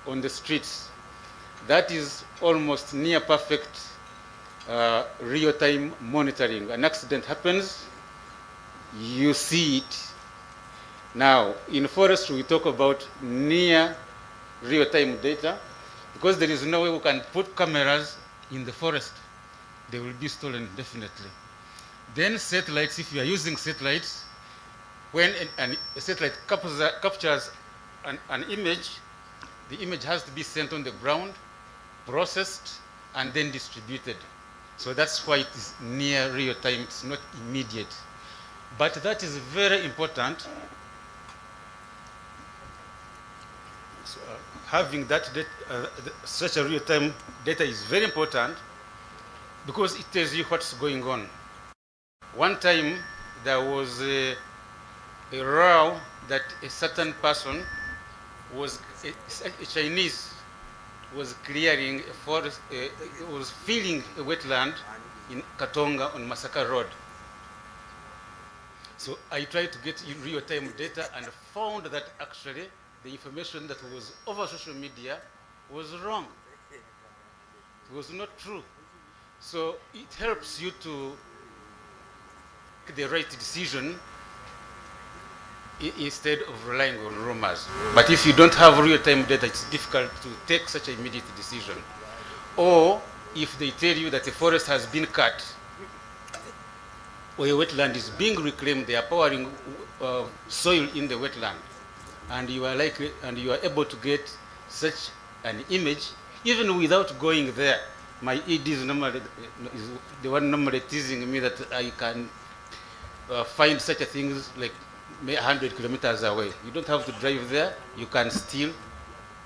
on the streets. That is almost near perfect real-time monitoring. An accident happens, you see it. Now, in forest, we talk about near real-time data, because there is no way we can put cameras in the forest. They will be stolen, definitely. Then satellites, if you are using satellites, when a satellite captures an image, the image has to be sent on the ground, processed, and then distributed. So that's why it is near real time, it's not immediate. But that is very important. So, having that such a real-time data is very important because it tells you what's going on. One time there was a row that a certain person was, a Chinese, was clearing a forest, was filling a wetland in Katonga on Masaka Road. So I tried to get real-time data and found that actually the information that was over social media was wrong. It was not true. So it helps you to make the right decision instead of relying on rumors. But if you don't have real-time data, it's difficult to take such an immediate decision. Or if they tell you that a forest has been cut, or a wetland is being reclaimed, they are pouring soil in the wetland, and you are able to get such an image, even without going there. My ED is the one normally teasing me that I can find such a thing like 100 kilometers away. You don't have to drive there. You can still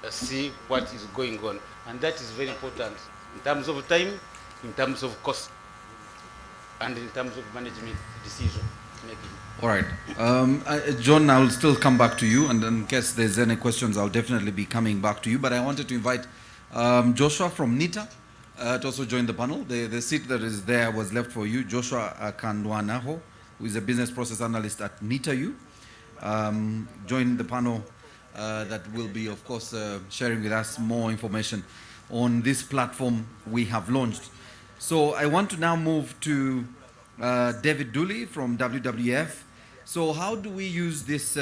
see what is going on. And that is very important in terms of time, in terms of cost, and in terms of management decision making. All right. John, I'll still come back to you, and in case there's any questions, I'll definitely be coming back to you. But I wanted to invite Joshua from NITA to also join the panel. The seat that is there was left for you. Joshua Kandwanaho, who is a business process analyst at NITA. Join the panel that will be, of course, sharing with us more information on this platform we have launched. So I want to now move to David Dooley from WWF. So how do we use this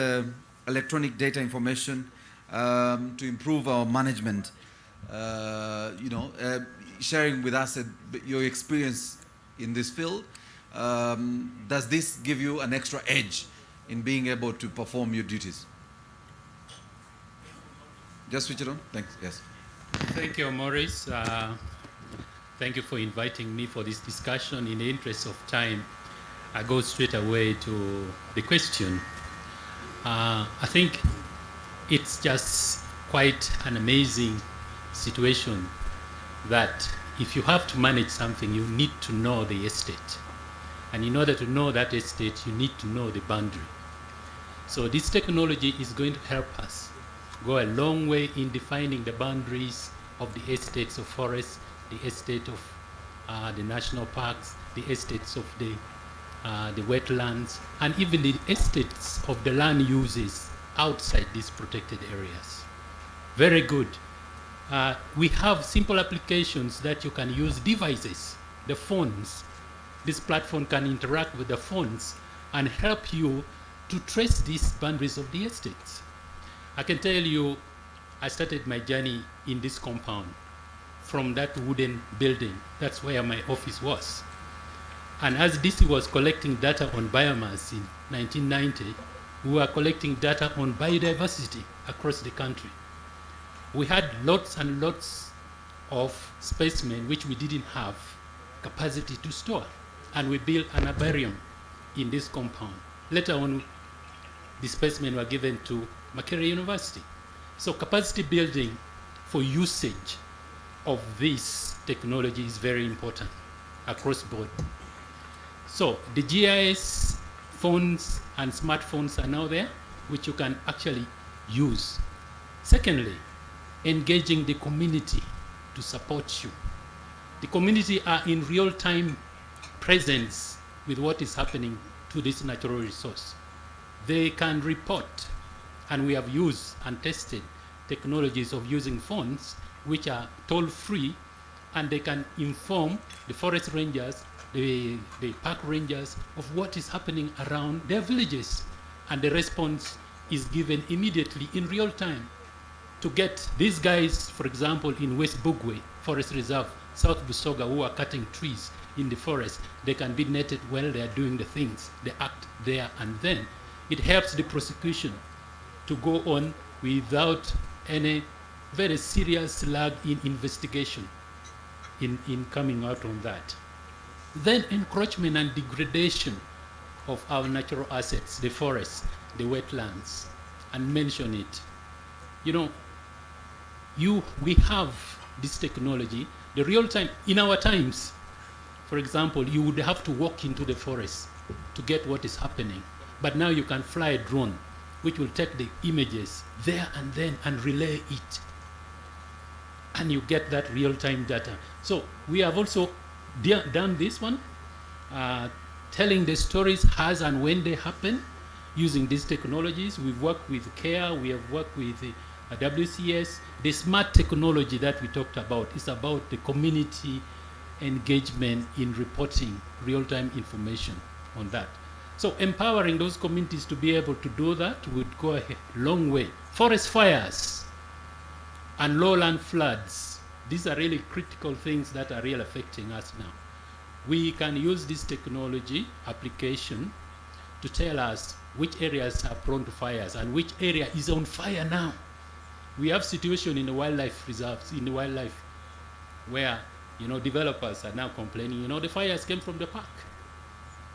electronic data information to improve our management? Sharing with us your experience in this field. Does this give you an extra edge in being able to perform your duties? Just switch it on. Thanks. Yes. Thank you, Maurice. Thank you for inviting me for this discussion. In the interest of time, I go straight away to the question. I think it's just quite an amazing situation that if you have to manage something, you need to know the estate. And in order to know that estate, you need to know the boundary. So this technology is going to help us go a long way in defining the boundaries of the estates of forests, the estate of the national parks, the estates of the wetlands, and even the estates of the land uses outside these protected areas. Very good. We have simple applications that you can use devices, the phones. This platform can interact with the phones and help you to trace these boundaries of the estates. I can tell you, I started my journey in this compound from that wooden building. That's where my office was. And as DC was collecting data on biomass in 1990, we were collecting data on biodiversity across the country. We had lots and lots of specimens which we didn't have capacity to store. And we built an herbarium in this compound. Later on, the specimens were given to Makerere University. So capacity building for usage of this technology is very important across board. So the GIS phones and smartphones are now there, which you can actually use. Secondly, engaging the community to support you. The community are in real-time presence with what is happening to this natural resource. They can report, and we have used and tested technologies of using phones, which are toll-free, and they can inform the forest rangers, the park rangers of what is happening around their villages. And the response is given immediately in real time. To get these guys, for example, in West Bugwe Forest Reserve, South Busoga, who are cutting trees in the forest, they can be netted while they are doing the things. They act there and then. It helps the prosecution to go on without any very serious lag in investigation in coming out on that. Then encroachment and degradation of our natural assets, the forests, the wetlands, and mention it. You know, we have this technology, the real time, in our times, for example, you would have to walk into the forest to get what is happening. But now you can fly a drone, which will take the images there and then and relay it. And you get that real-time data. So we have also done this one, telling the stories as and when they happen, using these technologies. We've worked with CARE, we have worked with WCS. The smart technology that we talked about is about the community engagement in reporting real-time information on that. So empowering those communities to be able to do that would go a long way. Forest fires and lowland floods, these are really critical things that are really affecting us now. We can use this technology application to tell us which areas are prone to fires and which area is on fire now. We have situation in the wildlife reserves, in the wildlife, where developers are now complaining, the fires came from the park.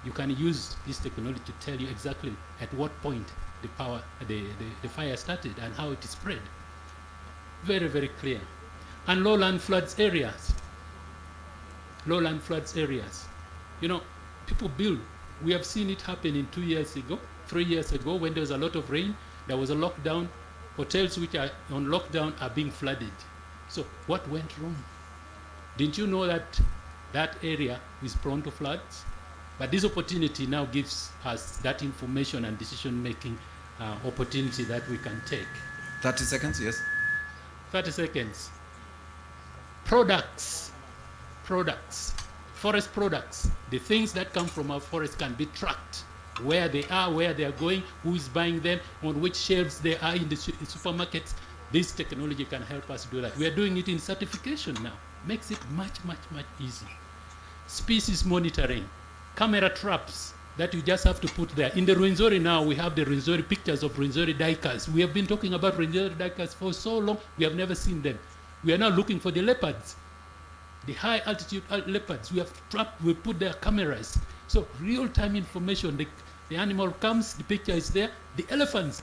You can use this technology to tell you exactly at what point the fire started and how it is spread. Very, very clear. And lowland floods areas. Lowland floods areas. People build. We have seen it happen in 2 years ago, 3 years ago, when there was a lot of rain, there was a lockdown. Hotels which are on lockdown are being flooded. So what went wrong? Didn't you know that that area is prone to floods? But this opportunity now gives us that information and decision-making opportunity that we can take. 30 seconds, yes. 30 seconds. Products, forest products, the things that come from our forest can be tracked. Where they are going, who is buying them, on which shelves they are in the supermarkets. This technology can help us do that. We are doing it in certification now. Makes it much, much, much easier. Species monitoring, camera traps that you just have to put there. In the Rwenzori now, we have the Rwenzori pictures of Rwenzori duikers. We have been talking about Rwenzori duikers for so long, we have never seen them. We are now looking for the leopards, the high altitude leopards. We have trapped, we put their cameras. So real-time information, the animal comes, the picture is there. The elephants,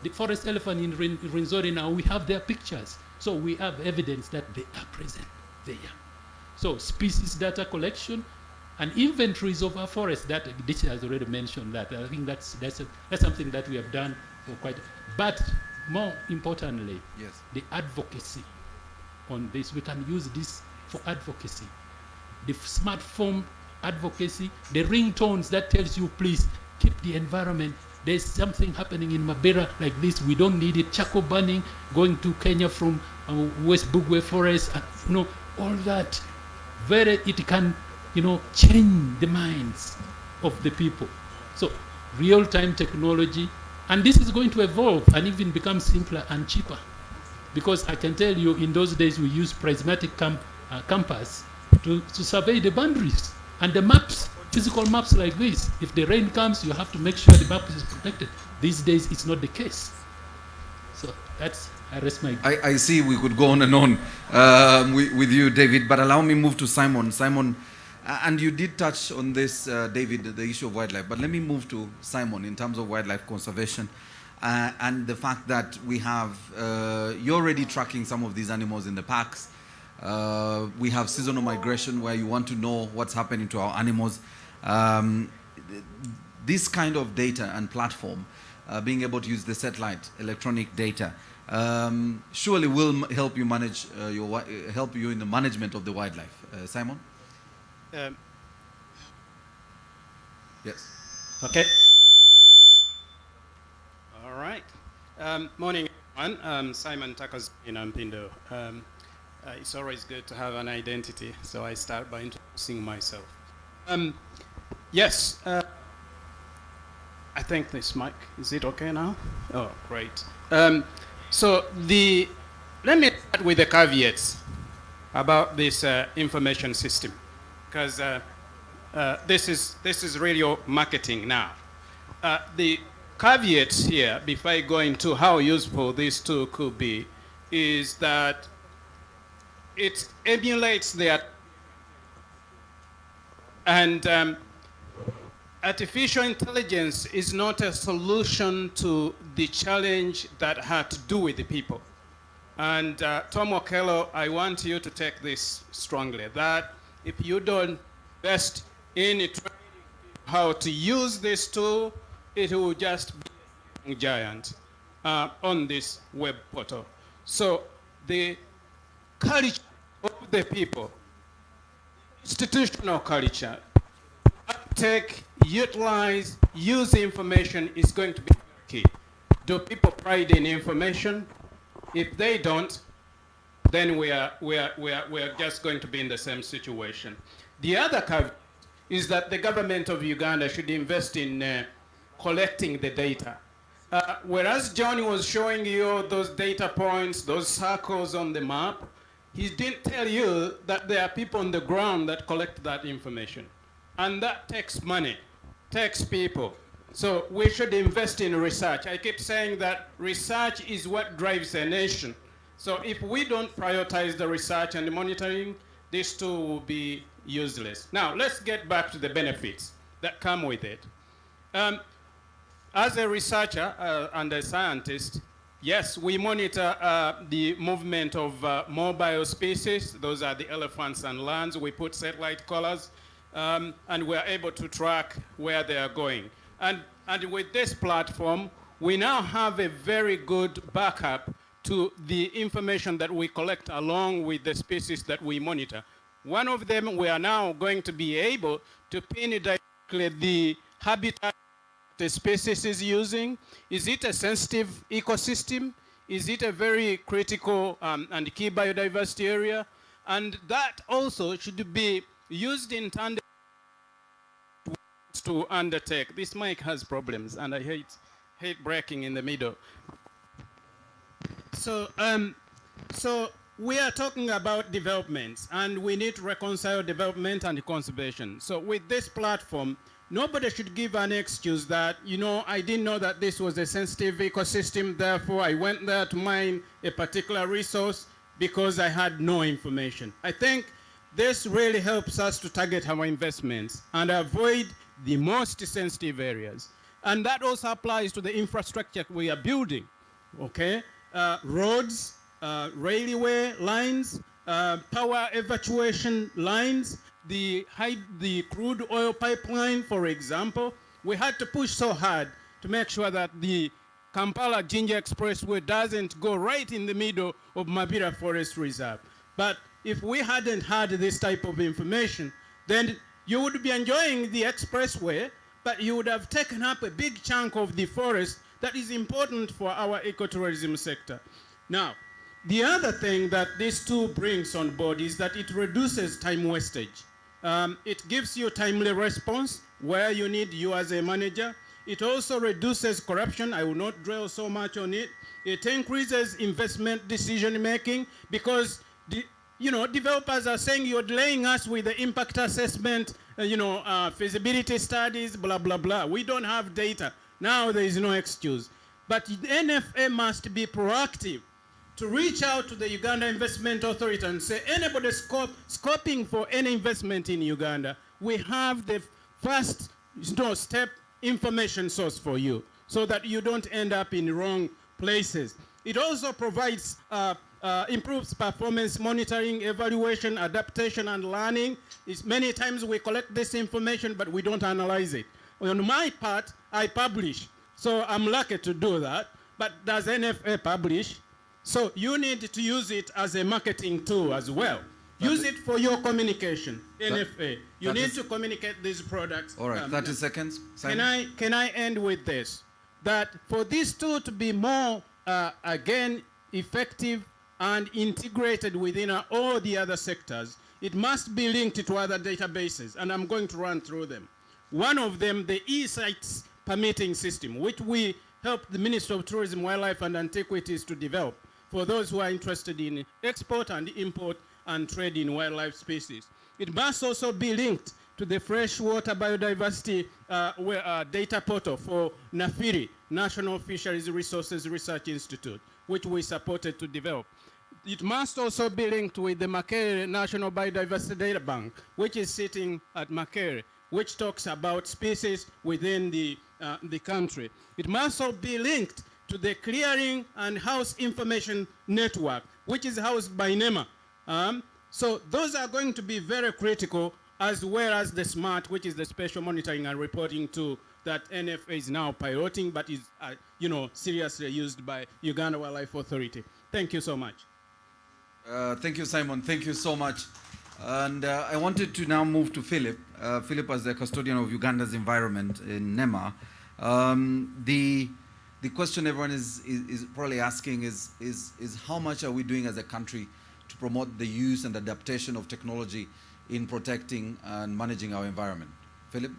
the forest elephant in Rwenzori now, we have their pictures. So we have evidence that they are present there. So species data collection and inventories of our forest, that this has already mentioned that. I think that's something that we have done for quite, but more importantly, yes, the advocacy on this. We can use this for advocacy. The smartphone advocacy, the ringtones that tells you, please keep the environment. There's something happening in Mabera like this. We don't need it. Charcoal burning, going to Kenya from West Bugwe Forest, all that. It can, change the minds of the people. So real-time technology, and this is going to evolve and even become simpler and cheaper. Because I can tell you, in those days we used prismatic compass to survey the boundaries and the maps. Physical maps like this, if the rain comes, you have to make sure the map is protected. These days, it's not the case. So I rest my... I see we could go on and on with you, David, but allow me move to Simon. Simon, and you did touch on this, David, the issue of wildlife, but let me move to Simon in terms of wildlife conservation and the fact that we have, you're already tracking some of these animals in the parks. We have seasonal migration where you want to know what's happening to our animals. This kind of data and platform, being able to use the satellite electronic data, surely will help you manage help you in the management of the wildlife. Simon? Yes. Okay. All right. Morning. Simon Takas in Ampindo. It's always good to have an identity, so I start by introducing myself. Yes, I think this mic, is it okay now? Oh, great. So let me start with the caveats about this information system, because this is radio marketing now. The caveats here, before I go into how useful this tool could be, is that it emulates the and artificial intelligence is not a solution to the challenge that had to do with the people. And Tom Okello, I want you to take this strongly, that if you don't invest in it, how to use this tool, it will just be a giant on this web portal. So the culture of the people, institutional culture, uptake, utilize, use information is going to be key. Do people pride in information? If they don't, then we are just going to be in the same situation. The other caveat is that the government of Uganda should invest in collecting the data. Whereas John was showing you those data points, those circles on the map, he didn't tell you that there are people on the ground that collect that information. And that takes money, takes people. So we should invest in research. I keep saying that research is what drives a nation. So if we don't prioritize the research and the monitoring, this tool will be useless. Now, let's get back to the benefits that come with it. As a researcher and a scientist, yes, we monitor the movement of mobile species. Those are the elephants and lions. We put satellite collars, and we're able to track where they are going. And with this platform, we now have a very good backup to the information that we collect along with the species that we monitor. One of them, we are now going to be able to pin directly the habitat the species is using. Is it a sensitive ecosystem? Is it a very critical and key biodiversity area? And that also should be used in tandem to undertake. This mic has problems, and I hate breaking in the middle. So we are talking about developments, and we need to reconcile development and conservation. So with this platform, nobody should give an excuse that, you know, I didn't know that this was a sensitive ecosystem, therefore I went there to mine a particular resource because I had no information. I think this really helps us to target our investments and avoid the most sensitive areas. And that also applies to the infrastructure we are building, okay? Roads, railway lines, power evacuation lines, the crude oil pipeline, for example. We had to push so hard to make sure that the Kampala-Jinja Expressway doesn't go right in the middle of Mabira Forest Reserve. But if we hadn't had this type of information, then you would be enjoying the expressway, but you would have taken up a big chunk of the forest that is important for our ecotourism sector. Now, the other thing that this tool brings on board is that it reduces time wastage. It gives you timely response where you need you as a manager. It also reduces corruption. I will not dwell so much on it. It increases investment decision making because developers are saying you're delaying us with the impact assessment, feasibility studies, blah, blah, blah. We don't have data. Now there is no excuse. But the NFA must be proactive to reach out to the Uganda Investment Authority and say, anybody scoping for any investment in Uganda, we have the first step information source for you so that you don't end up in wrong places. It also provides, improves performance monitoring, evaluation, adaptation, and learning. Many times we collect this information, but we don't analyze it. On my part, I publish. So I'm lucky to do that. But does NFA publish? So you need to use it as a marketing tool as well. Use it for your communication, NFA. You need to communicate these products. All right, 30 seconds. Simon? Can I end with this? That for this tool to be more again, effective and integrated within all the other sectors, it must be linked to other databases, and I'm going to run through them. One of them, the e-sites permitting system, which we helped the Ministry of Tourism, Wildlife and Antiquities to develop for those who are interested in export and import and trade in wildlife species. It must also be linked to the freshwater biodiversity data portal for NAFIRI, National Fisheries Resources Research Institute, which we supported to develop. It must also be linked with the Makere National Biodiversity Data Bank, which is sitting at Makere, which talks about species within the country. It must also be linked to the Clearing and House Information Network, which is housed by NEMA. So those are going to be very critical, as well as the SMART, which is the Special Monitoring and Reporting Tool that NFA is now piloting, but is seriously used by Uganda Wildlife Authority. Thank you so much. Thank you, Simon. Thank you so much. And I wanted to now move to Philip. Philip, as the custodian of Uganda's environment in NEMA, the question everyone is probably asking is how much are we doing as a country to promote the use and adaptation of technology in protecting and managing our environment? Philip?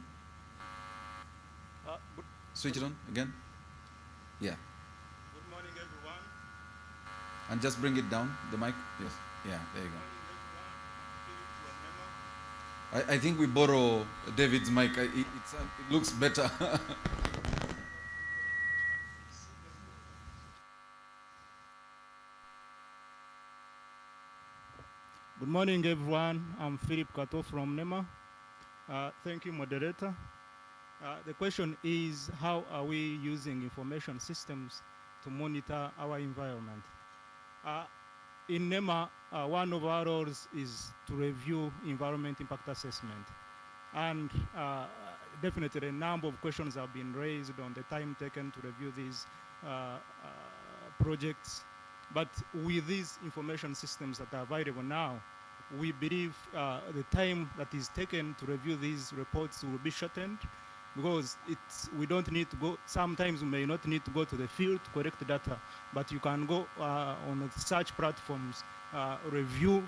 Switch it on again. Yeah. Good morning, everyone. And just bring it down, the mic. Yes. Yeah, there you go. I think we borrow David's mic. It looks better. Good morning, everyone. I'm Philip Kato from NEMA. Thank you, moderator. The question is, how are we using information systems to monitor our environment? In NEMA, one of our roles is to review environment impact assessment. And definitely a number of questions have been raised on the time taken to review these projects. But with these information systems that are available now, we believe the time that is taken to review these reports will be shortened, because we don't need to go, sometimes we may not need to go to the field to collect data, but you can go on search platforms, review,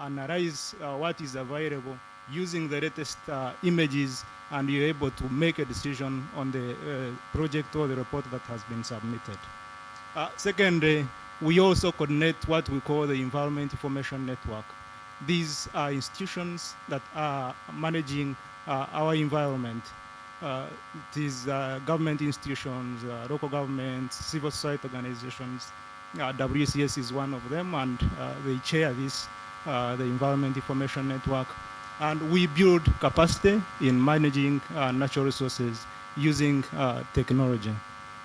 analyze what is available using the latest images, and you're able to make a decision on the project or the report that has been submitted. Secondly, we also coordinate what we call the Environment Information Network. These are institutions that are managing our environment. It is government institutions, local governments, civil society organizations. WCS is one of them, and they chair this, the Environment Information Network. And we build capacity in managing natural resources using technology.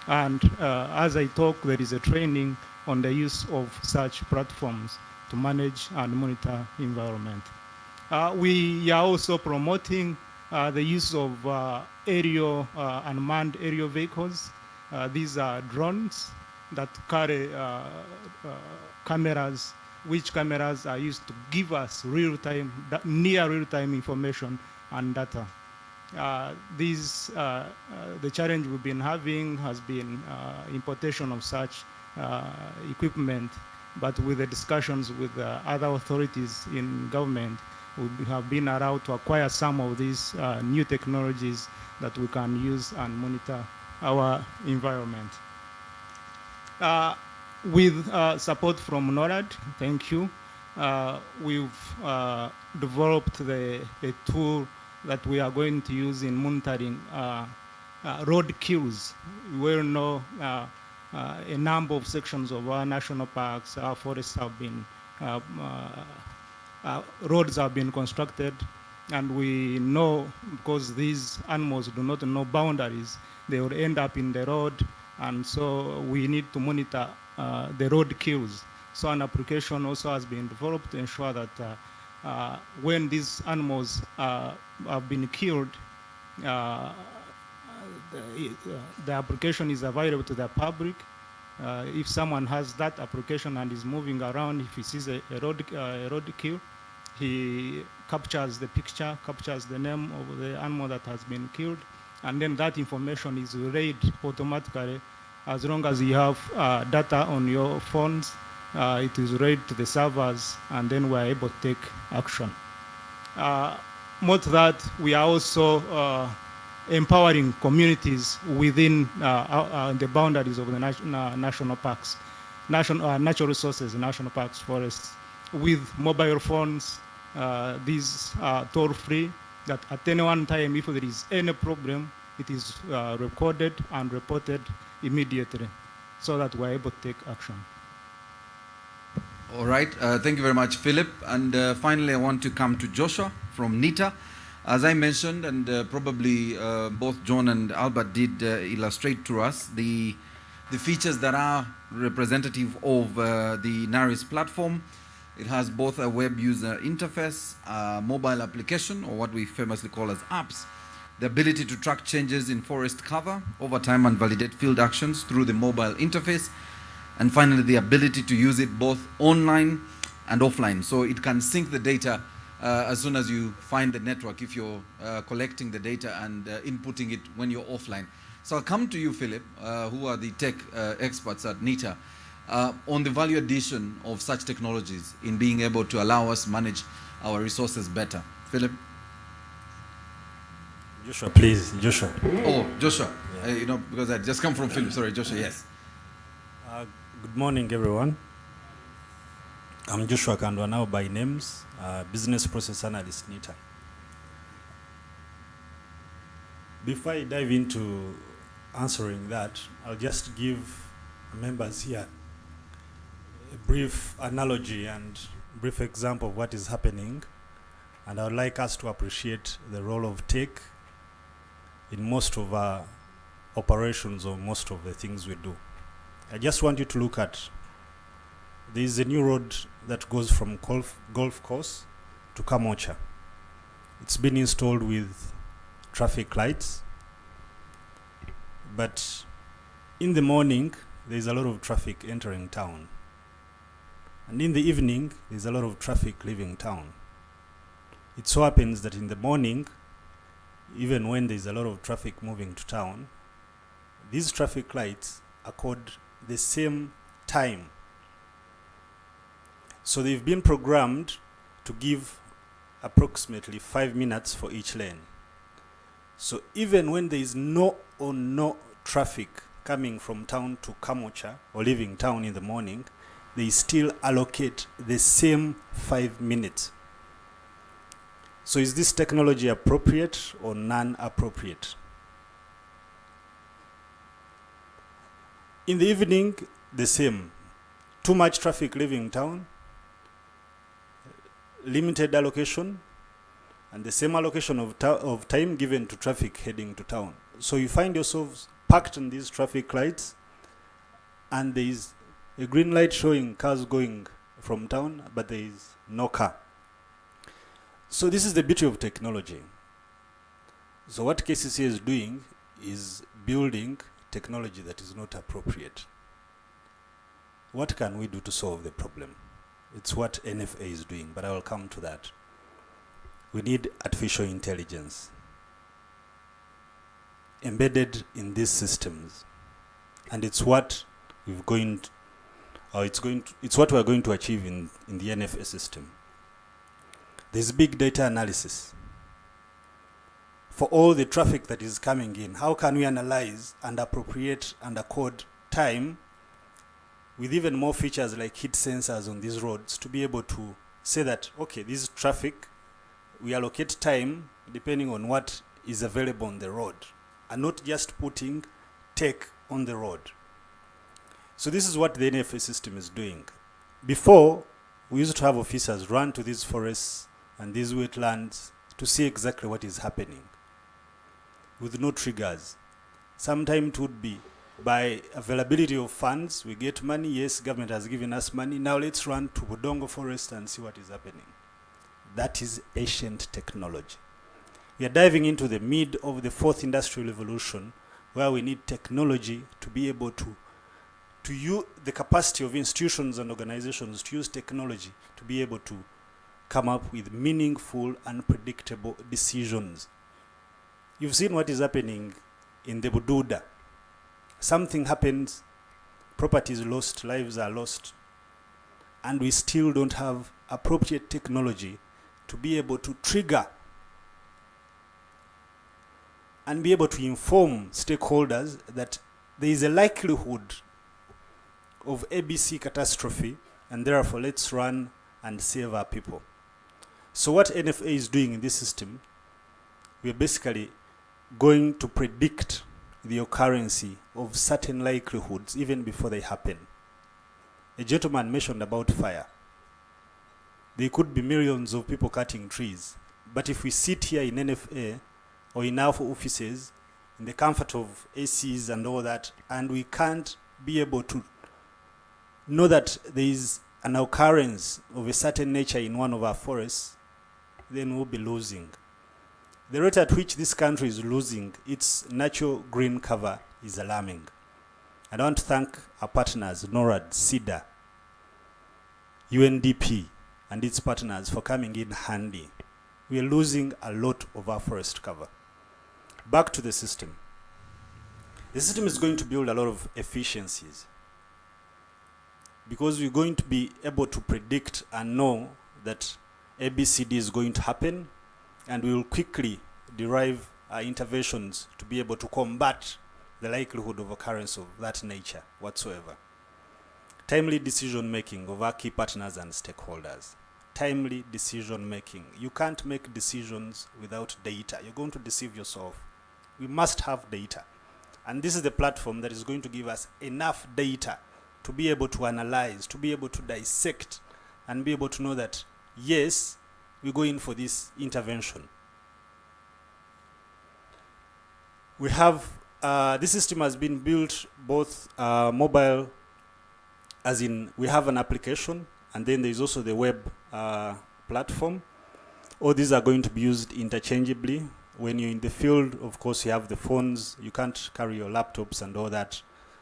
And as I talk, there is a training on the use of such platforms to manage and monitor environment. We are also promoting the use of aerial unmanned aerial vehicles. These are drones that carry cameras, which cameras are used to give us real-time, near real-time information and data. The challenge we've been having has been importation of such equipment, but with the discussions with other authorities in government, we have been allowed to acquire some of these new technologies that we can use and monitor our environment. With support from NORAD, thank you, we've developed a tool that we are going to use in monitoring road queues. We will know a number of sections of our national parks, our forests have been, roads have been constructed, and we know, because these animals do not know boundaries, they will end up in the road, and so we need to monitor the road queues. So an application also has been developed to ensure that when these animals have been killed, the application is available to the public. If someone has that application and is moving around, if he sees a road kill, he captures the picture, captures the name of the animal that has been killed, and then that information is relayed automatically As long as you have data on your phones, it is read to the servers, and then we're able to take action. More to that, we are also empowering communities within the boundaries of the national parks, natural resources, national parks, forests, with mobile phones. These are toll-free, that at any one time, if there is any problem, it is recorded and reported immediately, so that we're able to take action. All right, thank you very much, Philip. And finally, I want to come to Joshua from NITA. As I mentioned, and probably both John and Albert did illustrate to us the features that are representative of the NARIS platform. It has both a web user interface, a mobile application, or what we famously call as apps, the ability to track changes in forest cover over time and validate field actions through the mobile interface, and finally the ability to use it both online and offline. So it can sync the data as soon as you find the network, if you're collecting the data and inputting it when you're offline. So I'll come to you, Philip, who are the tech experts at NITA, on the value addition of such technologies in being able to allow us manage our resources better. Philip? Joshua, please, Joshua. Oh, Joshua. Yeah. You know, because I just come from Philip. Sorry, Joshua, yes. Good morning, everyone. I'm Joshua Kandwa now by names, Business Process Analyst, NITA. Before I dive into answering that, I'll just give members here a brief analogy and brief example of what is happening. And I would like us to appreciate the role of tech in most of our operations or most of the things we do. I just want you to look at, there is a new road that goes from Golf Course to Kamocha. It's been installed with traffic lights, but in the morning, there's a lot of traffic entering town. And in the evening, there's a lot of traffic leaving town. It so happens that in the morning, even when there's a lot of traffic moving to town, these traffic lights accord the same time. So they've been programmed to give approximately 5 minutes for each lane. So even when there is no traffic coming from town to Kamocha or leaving town in the morning, they still allocate the same 5 minutes. So is this technology appropriate or non-appropriate? In the evening, the same. Too much traffic leaving town, limited allocation, and the same allocation of time given to traffic heading to town. So you find yourselves parked on these traffic lights, and there is a green light showing cars going from town, but there is no car. So this is the beauty of technology. So what KCC is doing is building technology that is not appropriate. What can we do to solve the problem? It's what NFA is doing, but I will come to that. We need artificial intelligence embedded in these systems, and it's what it's what we're going to achieve in the NFA system. There's big data analysis. For all the traffic that is coming in, how can we analyze and appropriate and accord time with even more features like heat sensors on these roads to be able to say that, okay, this is traffic, we allocate time depending on what is available on the road, and not just putting tech on the road. So this is what the NFA system is doing. Before, we used to have officers run to these forests and these wetlands to see exactly what is happening with no triggers. Sometimes it would be by availability of funds. We get money, yes, government has given us money, now let's run to Budongo Forest and see what is happening. That is ancient technology. We are diving into the mid of the fourth industrial revolution, where we need technology to be able to use the capacity of institutions and organizations to use technology to be able to come up with meaningful and predictable decisions. You've seen what is happening in the Bududa something happens, property is lost, lives are lost, and we still don't have appropriate technology to be able to trigger and be able to inform stakeholders that there is a likelihood of ABC catastrophe, and therefore let's run and save our people. So what NFA is doing in this system, we are basically going to predict the occurrence of certain likelihoods even before they happen. A gentleman mentioned about fire. There could be millions of people cutting trees, but if we sit here in NFA or in our offices, in the comfort of ACs and all that, and we can't be able to know that there is an occurrence of a certain nature in one of our forests, then we'll be losing. The rate at which this country is losing its natural green cover is alarming. I want to thank our partners, NORAD, CEDA, UNDP, and its partners for coming in handy. We are losing a lot of our forest cover. Back to the system. The system is going to build a lot of efficiencies because we're going to be able to predict and know that ABCD is going to happen, and we will quickly derive our interventions to be able to combat the likelihood of occurrence of that nature whatsoever. Timely decision making of our key partners and stakeholders. Timely decision making. You can't make decisions without data. You're going to deceive yourself. We must have data. And this is the platform that is going to give us enough data to be able to analyze, to be able to dissect, and be able to know that, yes, we go in for this intervention. We have, this system has been built both mobile, as in we have an application, and then there's also the web platform. All these are going to be used interchangeably. When you're in the field, of course, you have the phones. You can't carry your laptops and all that.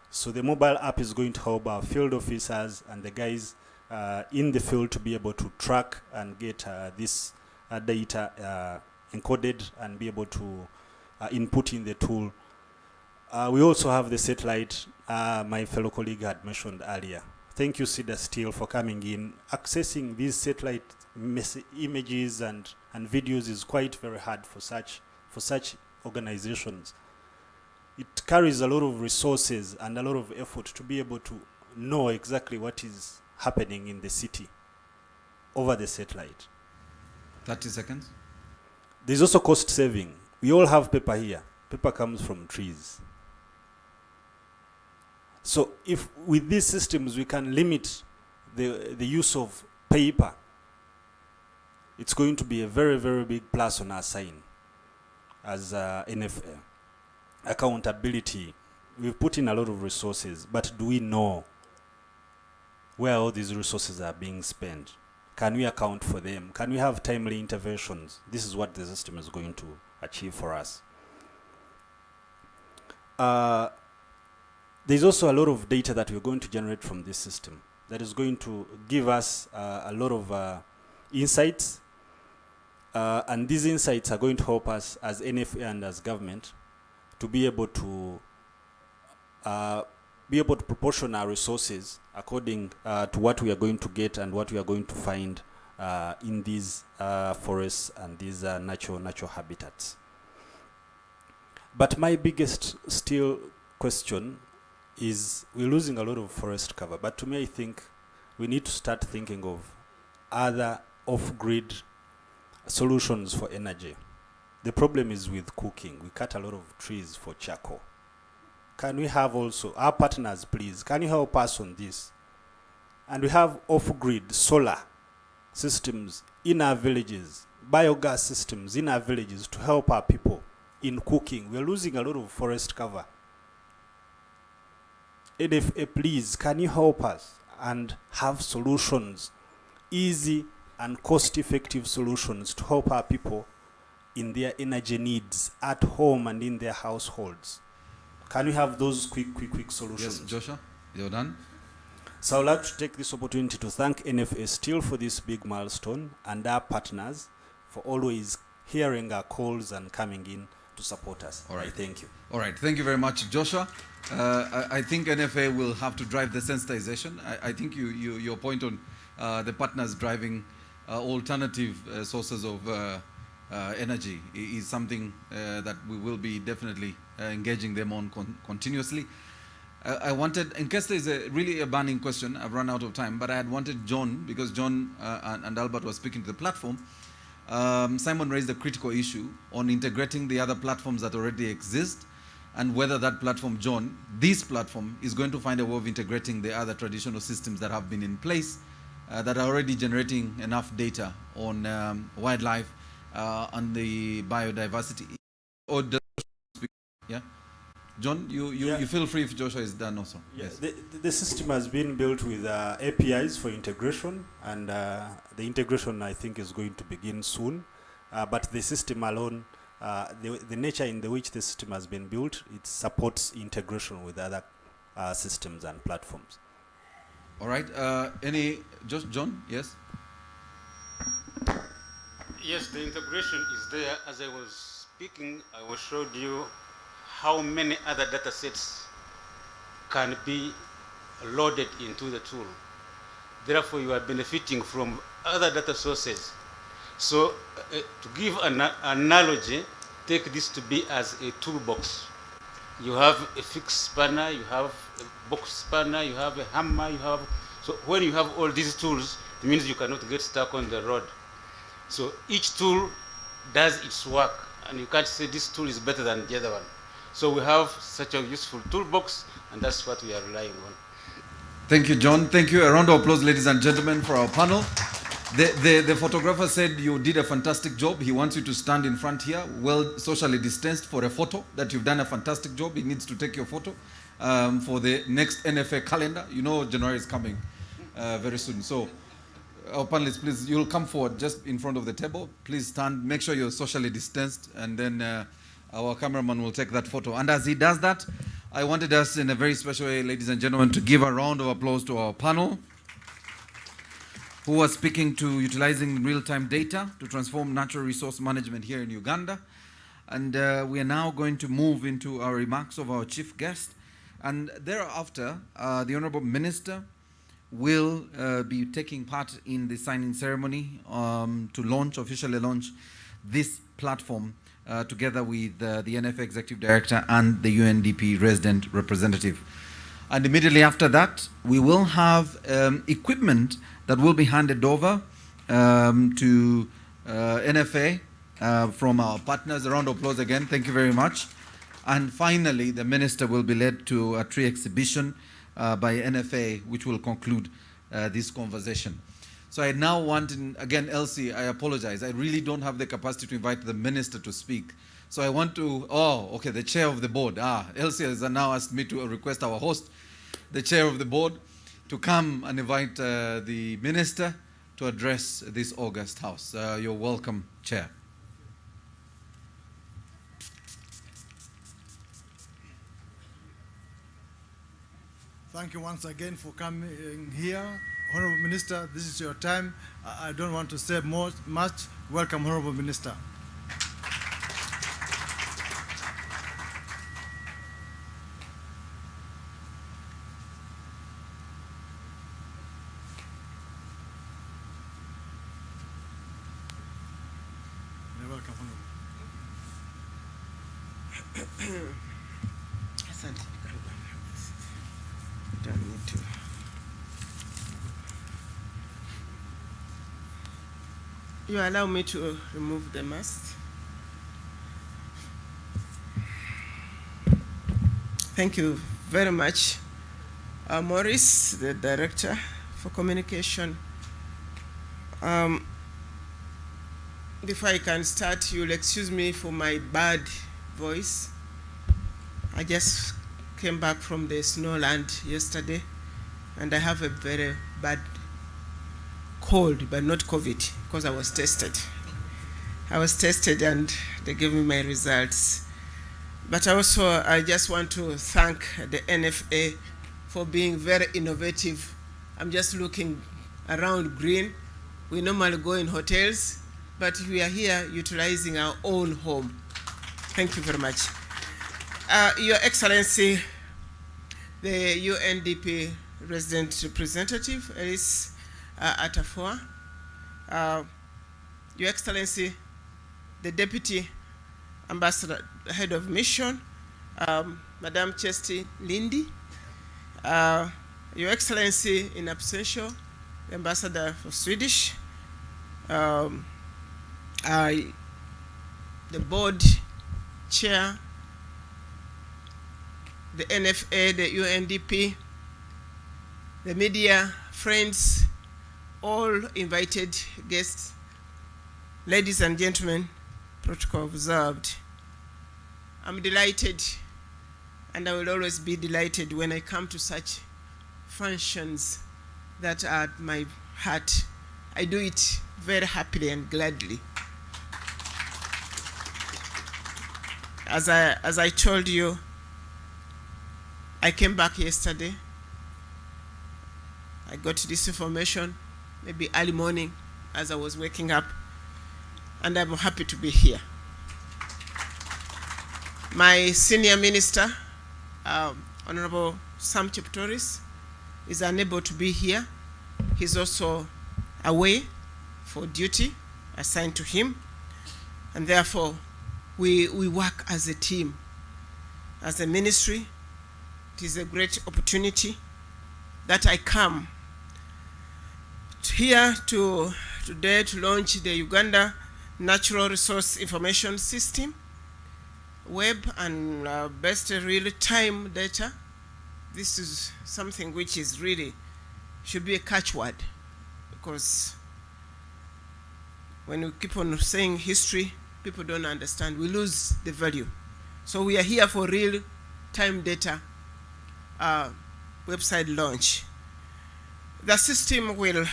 So the mobile app is going to help our field officers and the guys in the field to be able to track and get this data encoded and be able to input in the tool. We also have the satellite my fellow colleague had mentioned earlier. Thank you, CEDA Steel, for coming in. Accessing these satellite images and videos is quite very hard for such organizations. It carries a lot of resources and a lot of effort to be able to know exactly what is happening in the city over the satellite. 30 seconds. There's also cost saving. We all have paper here. Paper comes from trees. So if with these systems we can limit the use of paper, it's going to be a very, very big plus on our sign as NFA. Accountability. We've put in a lot of resources, but do we know where all these resources are being spent? Can we account for them? Can we have timely interventions? This is what the system is going to achieve for us. There's also a lot of data that we're going to generate from this system that is going to give us a lot of insights. And these insights are going to help us as NFA and as government to be able to proportion our resources according to what we are going to get and what we are going to find in these forests and these natural habitats. But my biggest still question is we're losing a lot of forest cover. But to me, I think we need to start thinking of other off-grid solutions for energy. The problem is with cooking. We cut a lot of trees for charcoal. Can we have also, our partners, please, can you help us on this? And we have off-grid solar systems in our villages, biogas systems in our villages to help our people in cooking. We're losing a lot of forest cover. NFA, please, can you help us and have solutions, easy and cost-effective solutions to help our people in their energy needs at home and in their households? Can we have those quick solutions? Yes, Joshua, you're done. So I would like to take this opportunity to thank NFA Steel for this big milestone and our partners for always hearing our calls and coming in to support us. All right. I thank you. All right, thank you very much, Joshua. I think NFA will have to drive the sensitization. I think your point on the partners driving alternative sources of energy is something that we will be definitely engaging them on continuously. I wanted, in case there's really a burning question, I've run out of time, but I had wanted John, because John and Albert were speaking to the platform. Simon raised a critical issue on integrating the other platforms that already exist, and whether that platform, John, this platform, is going to find a way of integrating the other traditional systems that have been in place that are already generating enough data on wildlife and the biodiversity. Or yeah, John, you feel free if Joshua is done also. Yeah, Yes. the system has been built with APIs for integration, and the integration, I think, is going to begin soon. But the system alone, the nature in which the system has been built, it supports integration with other systems and platforms. All right. John? Yes. Yes, the integration is there. As I was speaking, I was showed you how many other data sets can be loaded into the tool. Therefore, you are benefiting from other data sources. So, to give an analogy, take this to be as a toolbox. You have a fixed spanner, you have a box spanner, you have a hammer, so when you have all these tools, it means you cannot get stuck on the road. So each tool does its work, and you can't say this tool is better than the other one. So we have such a useful toolbox, and that's what we are relying on. Thank you, John. Thank you. A round of applause, ladies and gentlemen, for our panel. The photographer said you did a fantastic job. He wants you to stand in front here, well socially distanced, for a photo, that you've done a fantastic job. He needs to take your photo for the next NFA calendar. You know January is coming very soon. So our panelists, please, you'll come forward just in front of the table. Please stand, make sure you're socially distanced, and then our cameraman will take that photo. And as he does that, I wanted us in a very special way, ladies and gentlemen, to give a round of applause to our panel, who was speaking to utilizing real-time data to transform natural resource management here in Uganda. And we are now going to move into our remarks of our chief guest. And thereafter, the Honorable Minister will be taking part in the signing ceremony to officially launch this platform together with the NFA Executive Director and the UNDP resident representative. And immediately after that, we will have equipment that will be handed over to NFA from our partners. A round of applause again. Thank you very much. And finally, the minister will be led to a tree exhibition by NFA, which will conclude this conversation. So I now want, again, Elsie, I apologize. I really don't have the capacity to invite the minister to speak. So I want to, the chair of the board. Elsie has now asked me to request our host, the chair of the board, to come and invite the minister to address this August House. You're welcome, Chair. Thank you once again for coming here. Honorable Minister, this is your time. I don't want to say much. Welcome, Honorable Minister. You're welcome, Honorable. Asante. Don't need to. You allow me to remove the mask. Thank you very much, Maurice, the Director for Communication. Before I can start, you'll excuse me for my bad voice. I just came back from the snowland yesterday, and I have a very bad cold, but not COVID, because I was tested. I was tested and they gave me my results. But also, I just want to thank the NFA for being very innovative. I'm just looking around green. We normally go in hotels, but we are here utilizing our own home. Thank you very much. Your Excellency, the UNDP resident representative, Alice Atafua. Your Excellency, the Deputy Ambassador, Head of Mission, Madame Chesty Lindy. Your Excellency, in absentia, the Ambassador for Swedish, the board chair, the NFA, the UNDP, the media, friends, all invited guests, ladies and gentlemen, protocol observed. I'm delighted, and I will always be delighted when I come to such functions that are at my heart. I do it very happily and gladly. As I told you, I came back yesterday. I got this information maybe early morning as I was waking up, and I'm happy to be here. My senior minister, Honorable Sam Cheptoris, is unable to be here. He's also away for duty assigned to him, and therefore we work as a team, as a ministry. It is a great opportunity that I come here today to launch the Uganda Natural Resource Information System, web and best real-time data. This is something which is really should be a catchword, because when we keep on saying history, people don't understand. We lose the value. So we are here for real-time data website launch. The system will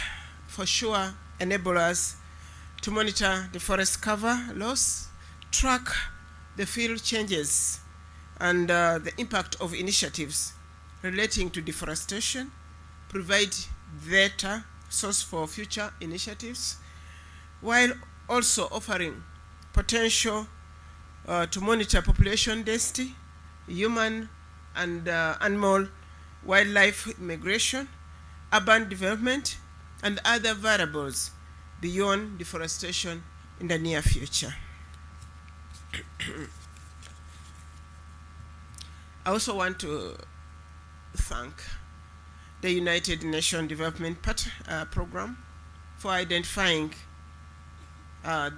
for sure enable us to monitor the forest cover loss, track the field changes, and the impact of initiatives relating to deforestation, provide data source for future initiatives, while also offering potential to monitor population density, human and animal wildlife migration, urban development, and other variables beyond deforestation in the near future. I also want to thank the United Nations Development Program for identifying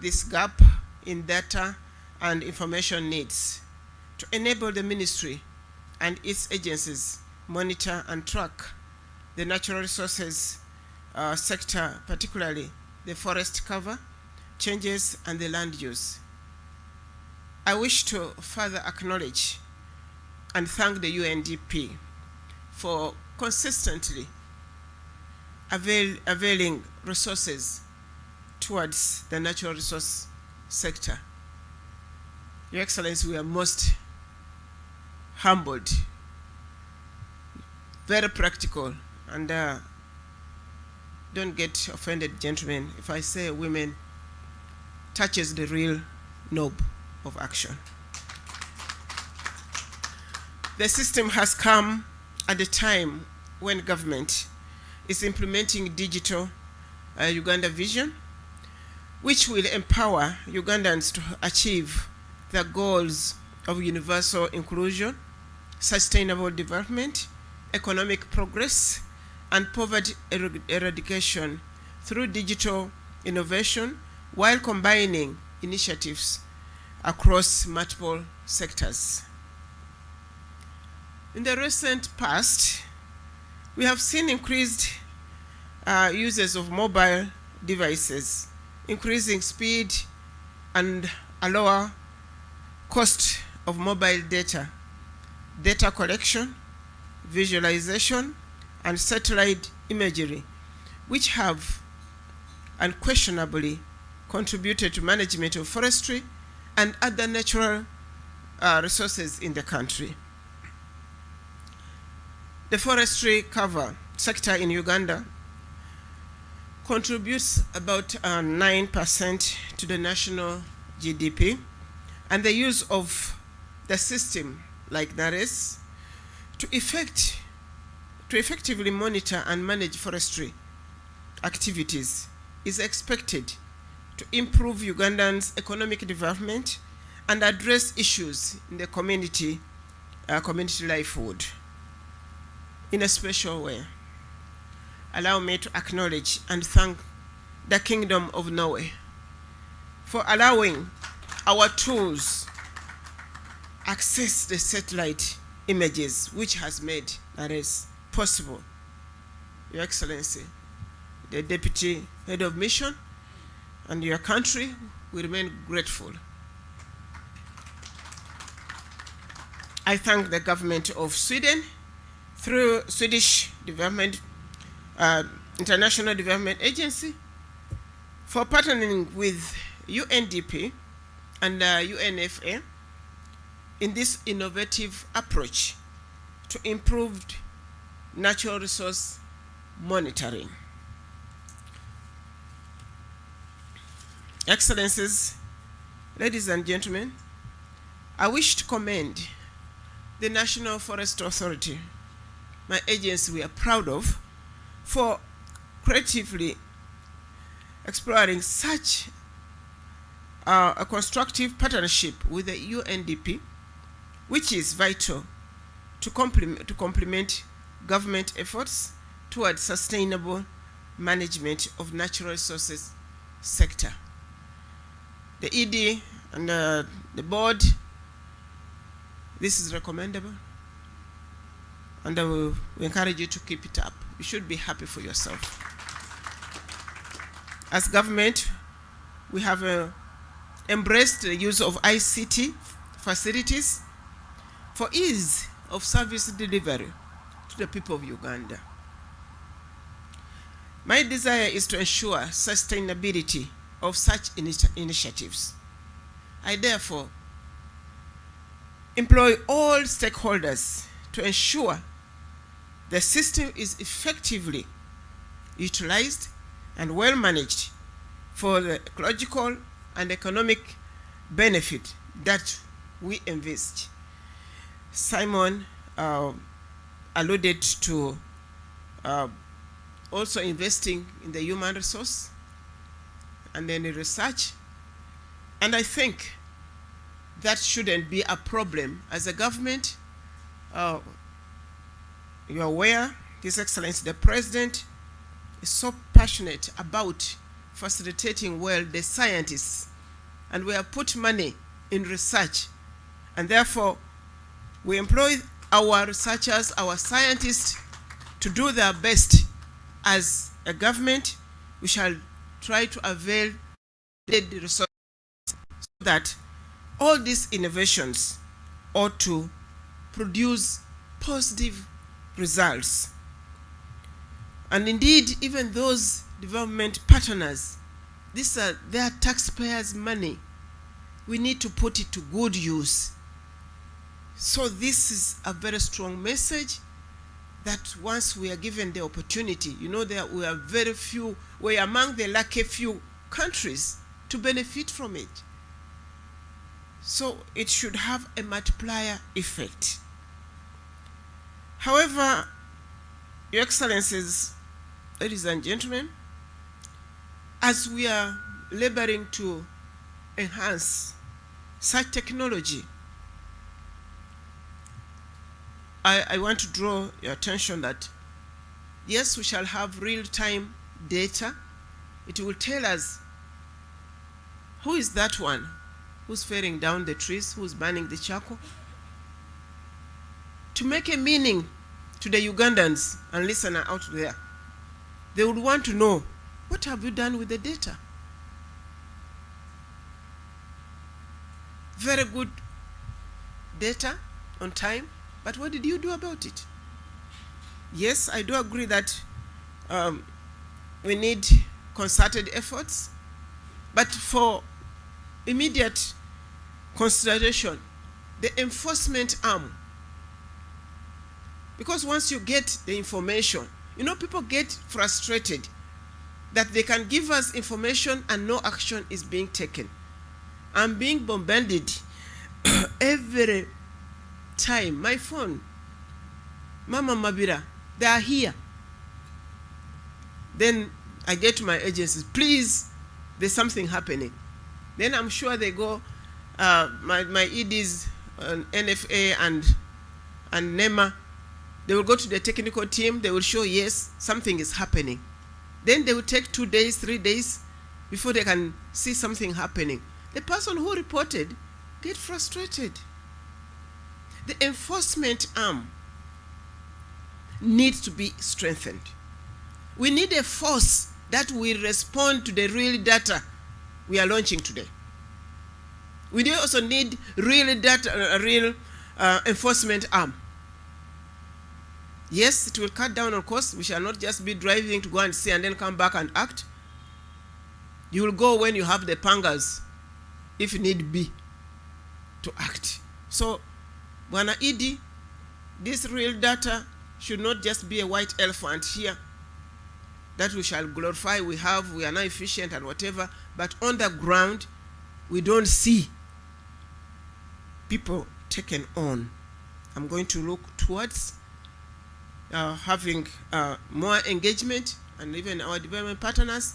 this gap in data and information needs to enable the ministry and its agencies monitor and track the natural resources sector, particularly the forest cover, changes, and the land use. I wish to further acknowledge and thank the UNDP for consistently availing resources towards the natural resource sector. Your Excellency, we are most humbled, very practical, and don't get offended, gentlemen, if I say women touches the real knob of action. The system has come at a time when government is implementing digital Uganda vision, which will empower Ugandans to achieve the goals of universal inclusion, sustainable development, economic progress, and poverty eradication through digital innovation, while combining initiatives across multiple sectors. In the recent past, we have seen increased uses of mobile devices, increasing speed and a lower cost of mobile data collection, visualization, and satellite imagery, which have unquestionably contributed to management of forestry and other natural resources in the country. The forestry cover sector in Uganda contributes about 9% to the national GDP and the use of the system like NARIS to effectively monitor and manage forestry activities is expected to improve Ugandans' economic development and address issues in the community livelihood in a special way. Allow me to acknowledge and thank the Kingdom of Norway for allowing our tools access the satellite images, which has made NARIS possible. Your Excellency, the Deputy Head of Mission, and your country will remain grateful. I thank the government of Sweden through Swedish International Development Agency for partnering with UNDP and UNFA in this innovative approach to improved natural resource monitoring. Excellencies, ladies and gentlemen, I wish to commend the National Forest Authority, my agency we are proud of, for creatively exploring such a constructive partnership with the UNDP, which is vital to complement government efforts towards sustainable management of natural resources sector. The ED and the board, this is recommendable, and we encourage you to keep it up. You should be happy for yourself. As government, we have embraced the use of ICT facilities for ease of service delivery to the people of Uganda. My desire is to ensure sustainability of such initiatives. I therefore employ all stakeholders to ensure the system is effectively utilized and well managed for the ecological and economic benefit that we envisage. Simon alluded to also investing in the human resource and then in research, and I think that shouldn't be a problem. As a government, you're aware, His Excellency the President is so passionate about facilitating well the scientists, and we have put money in research, and therefore we employ our researchers, our scientists to do their best. As a government, we shall try to avail the resources so that all these innovations ought to produce positive results. And indeed, even those development partners, these are their taxpayers' money. We need to put it to good use. So this is a very strong message that once we are given the opportunity, you know, that we are very few, we are among the lucky few countries to benefit from it. So it should have a multiplier effect. However, Your Excellencies, ladies and gentlemen, as we are laboring to enhance such technology, I want to draw your attention that yes, we shall have real-time data. It will tell us who is that one who's felling down the trees, who's burning the charcoal. To make a meaning to the Ugandans and listeners out there, they would want to know, what have you done with the data? Very good data on time, but what did you do about it? Yes, I do agree that we need concerted efforts, but for immediate consideration, the enforcement arm. Because once you get the information, you know, people get frustrated that they can give us information and no action is being taken. I'm being bombarded every time, my phone, Mama Mabira, they are here. Then I get to my agencies, please, there's something happening. Then I'm sure they go, my EDs, NFA and NEMA, they will go to the technical team, they will show, yes, something is happening. Then they will take 2 days, 3 days before they can see something happening. The person who reported get frustrated. The enforcement arm needs to be strengthened. We need a force that will respond to the real data we are launching today. We also need real data, real enforcement arm. Yes, it will cut down on costs. We shall not just be driving to go and see and then come back and act. You will go when you have the pangas, if need be, to act. So, Bwana Idi, this real data should not just be a white elephant here that we shall glorify, we are now efficient and whatever, but on the ground, we don't see people taken on. I'm going to look towards having more engagement and even our development partners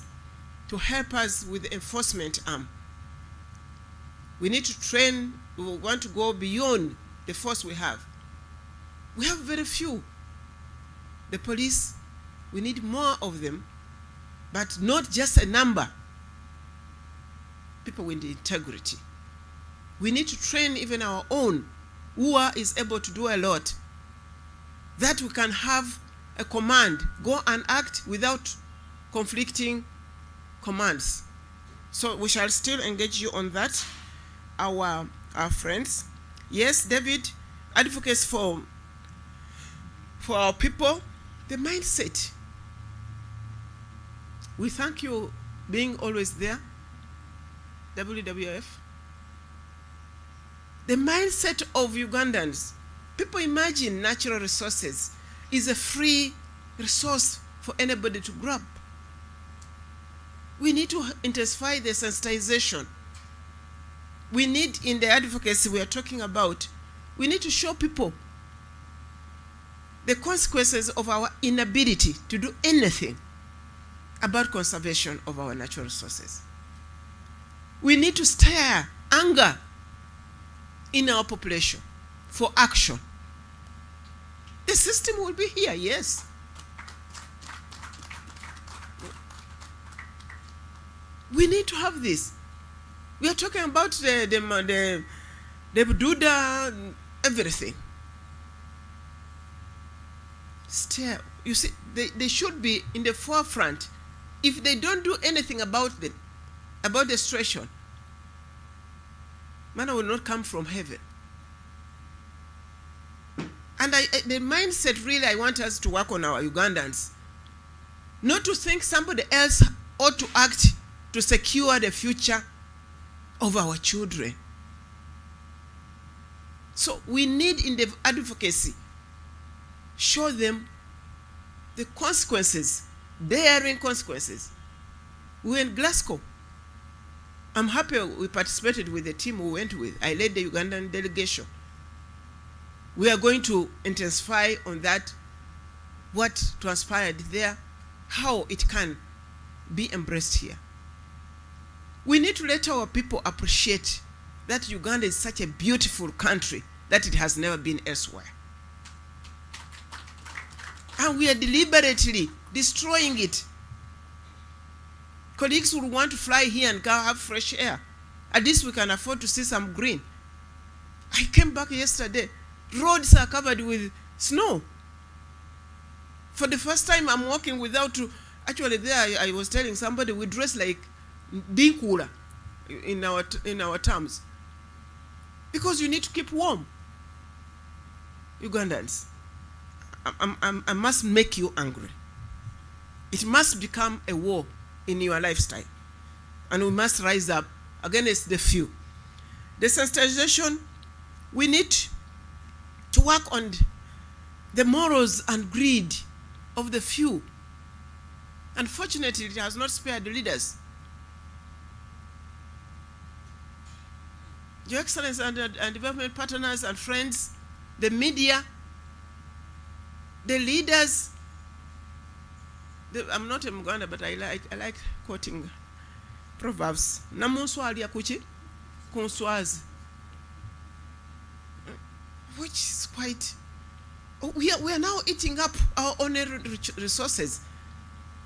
to help us with the enforcement arm. We need to train, we want to go beyond the force we have. We have very few. The police, we need more of them, but not just a number. People with integrity. We need to train even our own, who is able to do a lot, that we can have a command, go and act without conflicting commands. So we shall still engage you on that, our friends. Yes, David, advocates for our people, the mindset. We thank you being always there, WWF. The mindset of Ugandans, people imagine natural resources is a free resource for anybody to grab. We need to intensify the sensitization. We need, in the advocacy we are talking about, we need to show people the consequences of our inability to do anything about conservation of our natural resources. We need to stir anger in our population for action. The system will be here, yes. We need to have this. We are talking about the Buddha, everything. Still, you see, they should be in the forefront. If they don't do anything about the situation, manna will not come from heaven. And the mindset really, I want us to work on our Ugandans. Not to think somebody else ought to act to secure the future of our children. So we need, in the advocacy, show them the consequences, daring consequences. We were in Glasgow. I'm happy we participated with the team we went with. I led the Ugandan delegation. We are going to intensify on that, what transpired there, how it can be embraced here. We need to let our people appreciate that Uganda is such a beautiful country that it has never been elsewhere. And we are deliberately destroying it. Colleagues will want to fly here and go have fresh air. At least we can afford to see some green. I came back yesterday. Roads are covered with snow. For the first time, I'm walking without to. Actually, there I was telling somebody we dress like dinkula in our terms, because you need to keep warm. Ugandans, I must make you angry. It must become a war in your lifestyle, and we must rise up against the few. The sensitization, we need to work on the morals and greed of the few. Unfortunately, it has not spared the leaders. Your Excellency and development partners and friends, the media, the leaders. I'm not a Muganda, but I like quoting proverbs. Namuswalia kuchi kunswazi, which is quite. We are now eating up our own resources.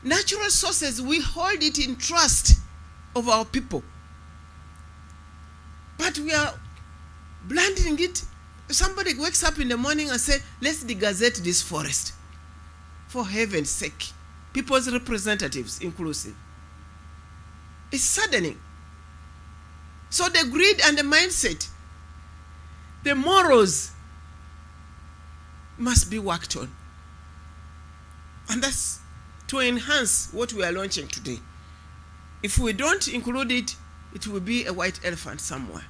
Natural resources, we hold it in trust of our people. But we are blending it. Somebody wakes up in the morning and says, let's degazette this forest. For heaven's sake. People's representatives inclusive. It's saddening. So the greed and the mindset, the morals must be worked on. And that's to enhance what we are launching today. If we don't include it, it will be a white elephant somewhere.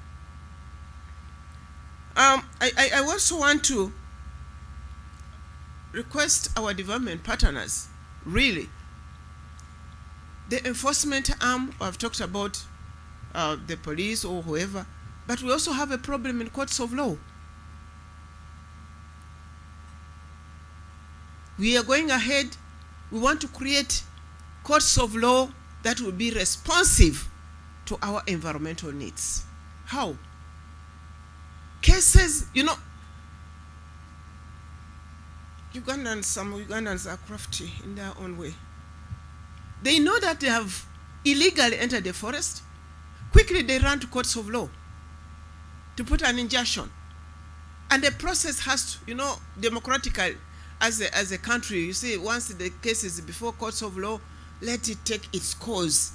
I also want to request our development partners, really, the enforcement arm, I've talked about the police or whoever, but we also have a problem in courts of law. We are going ahead, we want to create courts of law that will be responsive to our environmental needs. How? Cases, you know, some Ugandans are crafty in their own way. They know that they have illegally entered the forest. Quickly they run to courts of law to put an injunction. And the process has to, you know, democratically, as a country, you see, once the case is before courts of law, let it take its course.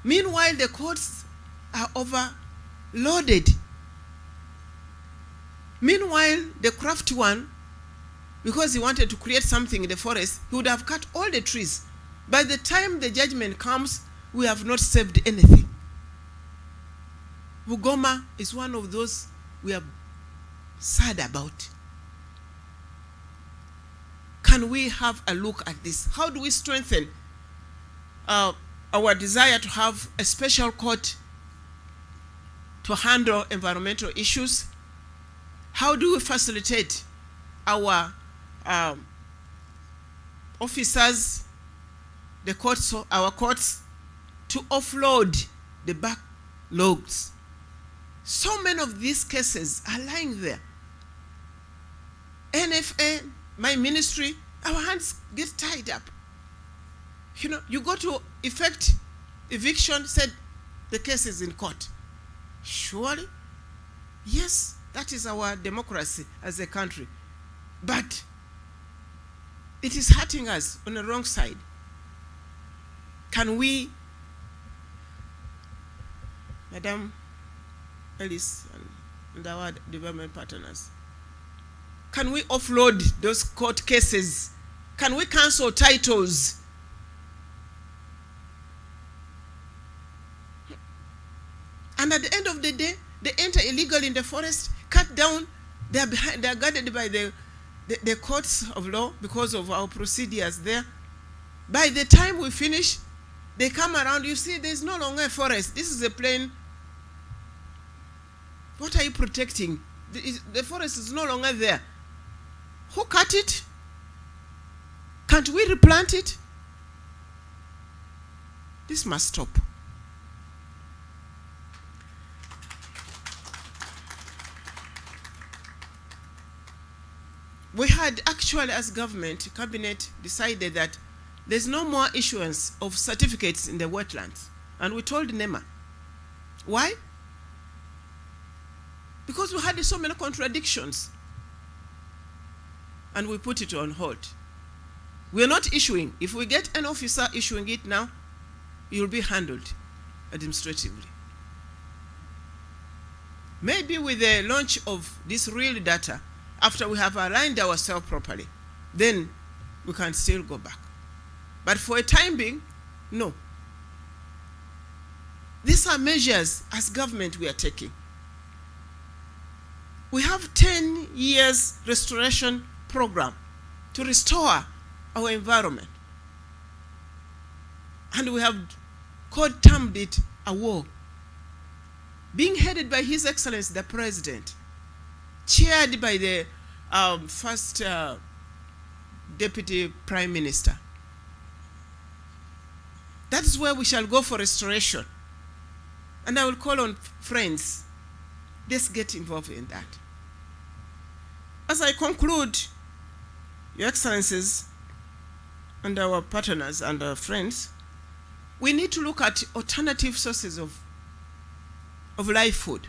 Meanwhile, the courts are overloaded. Meanwhile, the crafty one, because he wanted to create something in the forest, he would have cut all the trees. By the time the judgment comes, we have not saved anything. Bugoma is one of those we are sad about. Can we have a look at this? How do we strengthen our desire to have a special court to handle environmental issues? How do we facilitate our officers, the courts, our courts, to offload the backlogs? So many of these cases are lying there. NFA, my ministry, our hands get tied up. You know, you go to effect eviction, said the case is in court. Surely, yes, that is our democracy as a country. But it is hurting us on the wrong side. Can we, Madam Ellis and our development partners, can we offload those court cases? Can we cancel titles? And at the end of the day, they enter illegally in the forest, cut down, they are guarded by the courts of law because of our procedures there. By the time we finish, they come around, you see there's no longer a forest. This is a plain. What are you protecting? The forest is no longer there. Who cut it? Can't we replant it? This must stop. We had actually, as government, cabinet decided that there's no more issuance of certificates in the wetlands. And we told NEMA. Why? Because we had so many contradictions. And we put it on hold. We're not issuing. If we get an officer issuing it now, it will be handled administratively. Maybe with the launch of this real data, after we have aligned ourselves properly, then we can still go back. But for a time being, no. These are measures as government we are taking. We have 10 years restoration program to restore our environment. And we have code-termed it a war being headed by His Excellency the President, chaired by the first Deputy Prime Minister. That is where we shall go for restoration. And I will call on friends, let's get involved in that. As I conclude, Your Excellencies and our partners and our friends, we need to look at alternative sources of livelihood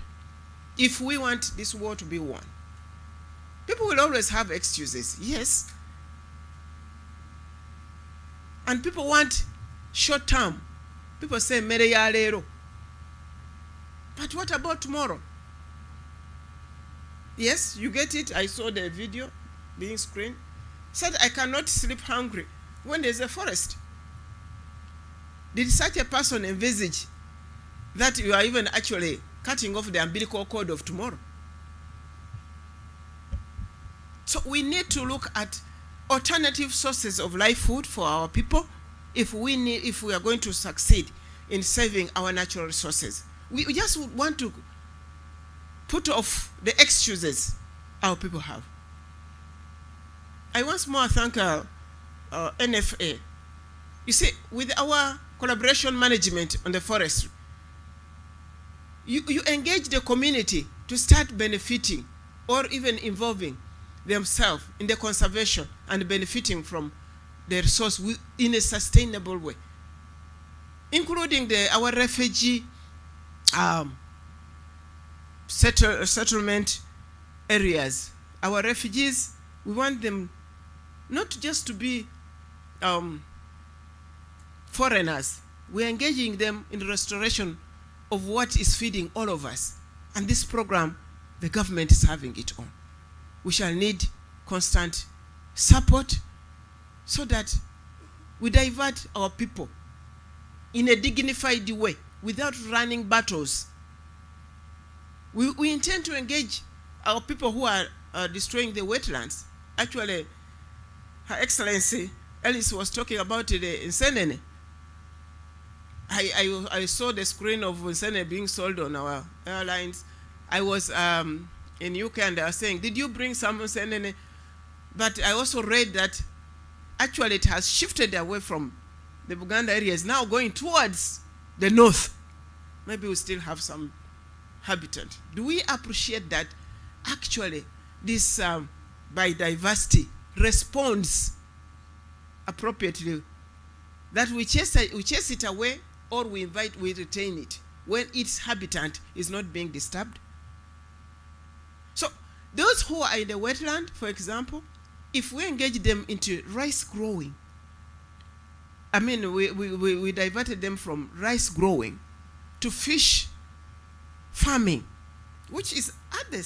if we want this war to be won. People will always have excuses, yes. And people want short term. People say, mere ya lero. But what about tomorrow? Yes, you get it. I saw the video being screened. Said, I cannot sleep hungry when there's a forest. Did such a person envisage that you are even actually cutting off the umbilical cord of tomorrow? So we need to look at alternative sources of livelihood for our people if we are going to succeed in saving our natural resources. We just want to put off the excuses our people have. I once more thank NFA. You see, with our collaboration management on the forestry, you engage the community to start benefiting or even involving themselves in the conservation and benefiting from the resource in a sustainable way, including our refugee settlement areas. Our refugees, we want them not just to be foreigners. We're engaging them in restoration of what is feeding all of us. And this program, the government is having it on. We shall need constant support so that we divert our people in a dignified way without running battles. We intend to engage our people who are destroying the wetlands. Actually, Her Excellency Alice was talking about it in Senene. I saw the screen of Senene being sold on our airlines. I was in UK and I was saying, did you bring some Senene? But I also read that actually it has shifted away from the Uganda area, is now going towards the north. Maybe we still have some habitat. Do we appreciate that actually this biodiversity responds appropriately, that we chase it away or we retain it when its habitat is not being disturbed? So those who are in the wetland, for example, if we engage them into rice growing, I mean, we diverted them from rice growing to fish farming, which is at the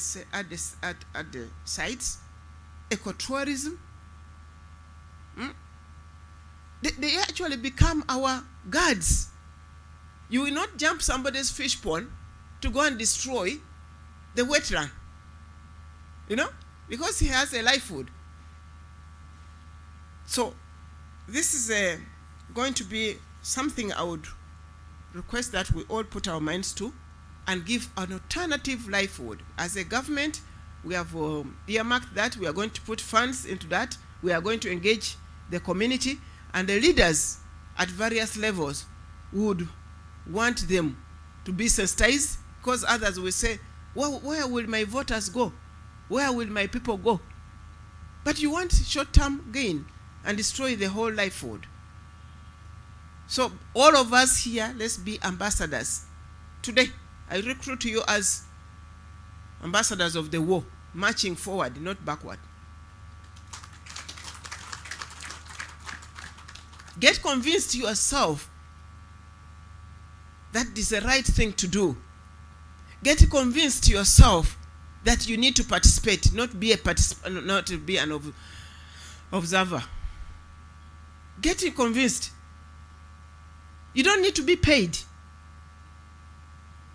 sites, ecotourism. They actually become our guards. You will not jump somebody's fish pond to go and destroy the wetland, because he has a livelihood. So this is going to be something I would request that we all put our minds to and give an alternative livelihood. As a government, we have earmarked that. We are going to put funds into that. We are going to engage the community and the leaders at various levels. Would want them to be sensitized, because others will say, well, where will my voters go? Where will my people go? But you want short-term gain and destroy the whole livelihood. So all of us here, let's be ambassadors. Today, I recruit you as ambassadors of the war, marching forward, not backward. Get convinced yourself that is the right thing to do. Get convinced yourself that you need to participate, not be an observer. Get convinced. You don't need to be paid.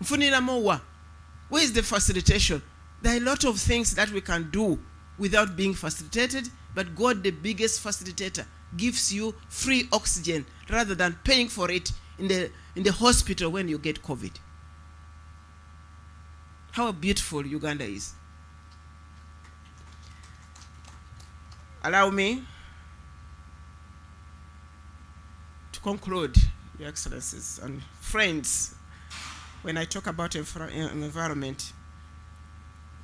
Where is the facilitation? There are a lot of things that we can do without being facilitated, but God, the biggest facilitator, gives you free oxygen rather than paying for it in in the hospital when you get COVID. How beautiful Uganda is. Allow me to conclude, Your Excellencies and friends. When I talk about environment,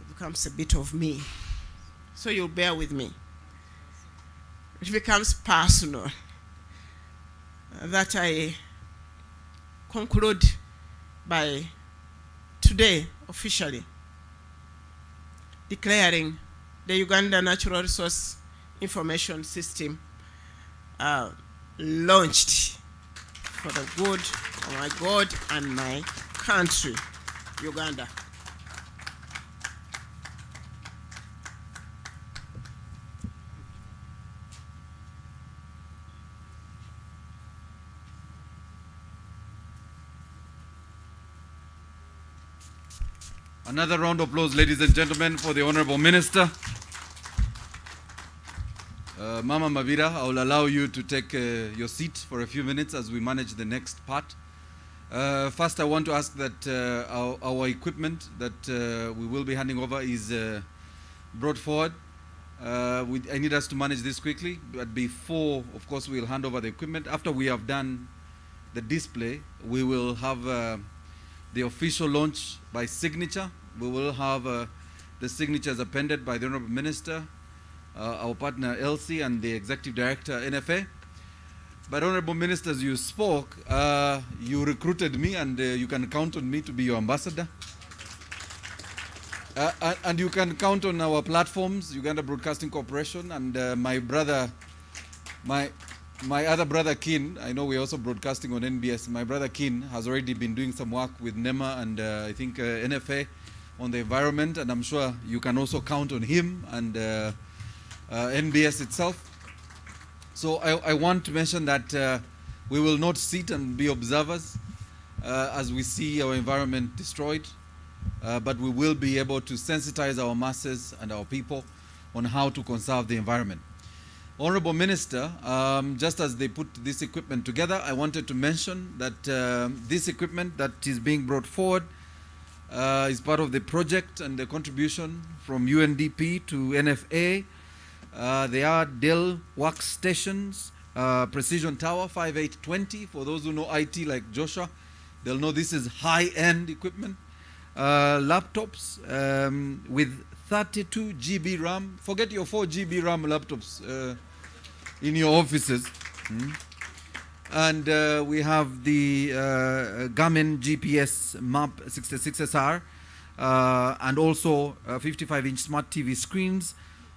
it becomes a bit of me. So you'll bear with me. It becomes personal. That I conclude by today officially declaring the Uganda Natural Resource Information System launched for the good of my God and my country, Uganda. Another round of applause, ladies and gentlemen, for the Honorable Minister. Mama Mavira, I will allow you to take your seat for a few minutes as we manage the next part. First, I want to ask that our equipment that we will be handing over is brought forward. I need us to manage this quickly, but before, of course, we'll hand over the equipment. After we have done the display, we will have the official launch by signature. We will have the signatures appended by the Honorable Minister, our partner Elsie, and the Executive Director NFA. But Honorable Ministers, you spoke, you recruited me, and you can count on me to be your ambassador. And you can count on our platforms, Uganda Broadcasting Corporation, and my brother, my other brother Kin. I know we're also broadcasting on NBS. My brother Kin has already been doing some work with NEMA and I think NFA on the environment, and I'm sure you can also count on him and NBS itself. So I want to mention that we will not sit and be observers as we see our environment destroyed, but we will be able to sensitize our masses and our people on how to conserve the environment. Honorable Minister, just as they put this equipment together, I wanted to mention that this equipment that is being brought forward is part of the project and the contribution from UNDP to NFA. They are Dell workstations, Precision Tower 5820. For those who know IT like Joshua, they'll know this is high-end equipment. Laptops with 32 GB RAM. Forget your 4 GB RAM laptops in your offices. And we have the Garmin GPS MAP 66SR and also 55-inch smart TV screens,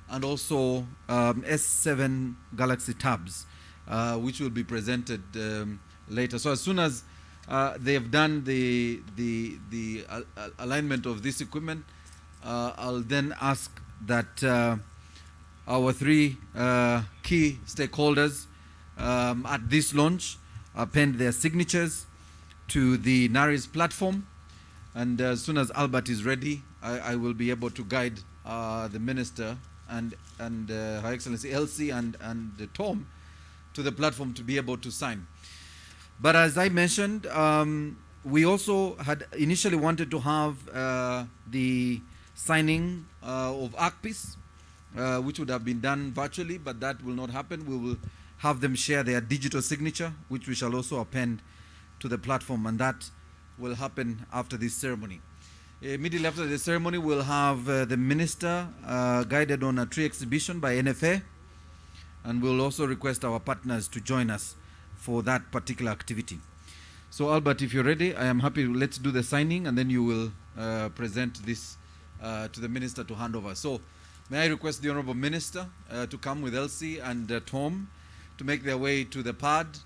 and also S7 Galaxy tabs, which will be presented later. So as soon as they have done the alignment of this equipment, I'll then ask that our three key stakeholders at this launch append their signatures to the NARIS platform. And as soon as Albert is ready, I will be able to guide the Minister and Her Excellency Elsie and Tom to the platform to be able to sign. But as I mentioned, we also had initially wanted to have the signing of ACPIS, which would have been done virtually, but that will not happen. We will have them share their digital signature, which we shall also append to the platform, and that will happen after this ceremony. Immediately after the ceremony, we'll have the Minister guided on a tree exhibition by NFA, and we'll also request our partners to join us for that particular activity. So Albert, if you're ready, I am happy. Let's do the signing, and then you will present this to the Minister to hand over. So may I request the Honorable Minister to come with Elsie and Tom to make their way to the pad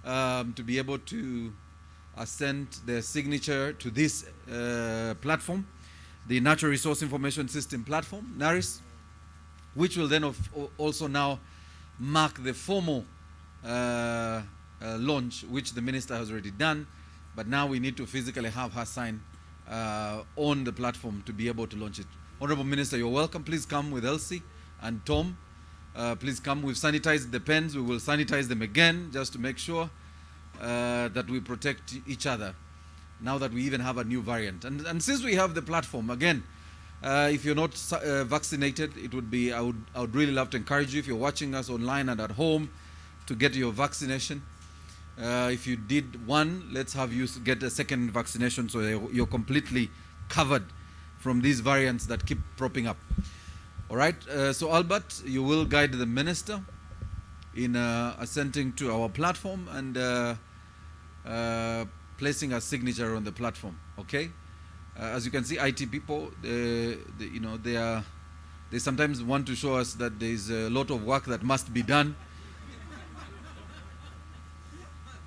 to be able to send their signature to this platform, the Natural Resource Information System platform, NARIS, which will then also now mark the formal launch, which the Minister has already done, but now we need to physically have her sign on the platform to be able to launch it. Honorable Minister, you're welcome. Please come with Elsie and Tom. Please come. We've sanitized the pens. We will sanitize them again just to make sure that we protect each other now that we even have a new variant. And since we have the platform, again, if you're not vaccinated, it would be, I would really love to encourage you, if you're watching us online and at home, to get your vaccination. If you did one, let's have you get a second vaccination so you're completely covered from these variants that keep propping up. All right, so Albert, you will guide the minister in assenting to our platform and placing a signature on the platform. Okay, as you can see, IT people, they sometimes want to show us that there is a lot of work that must be done,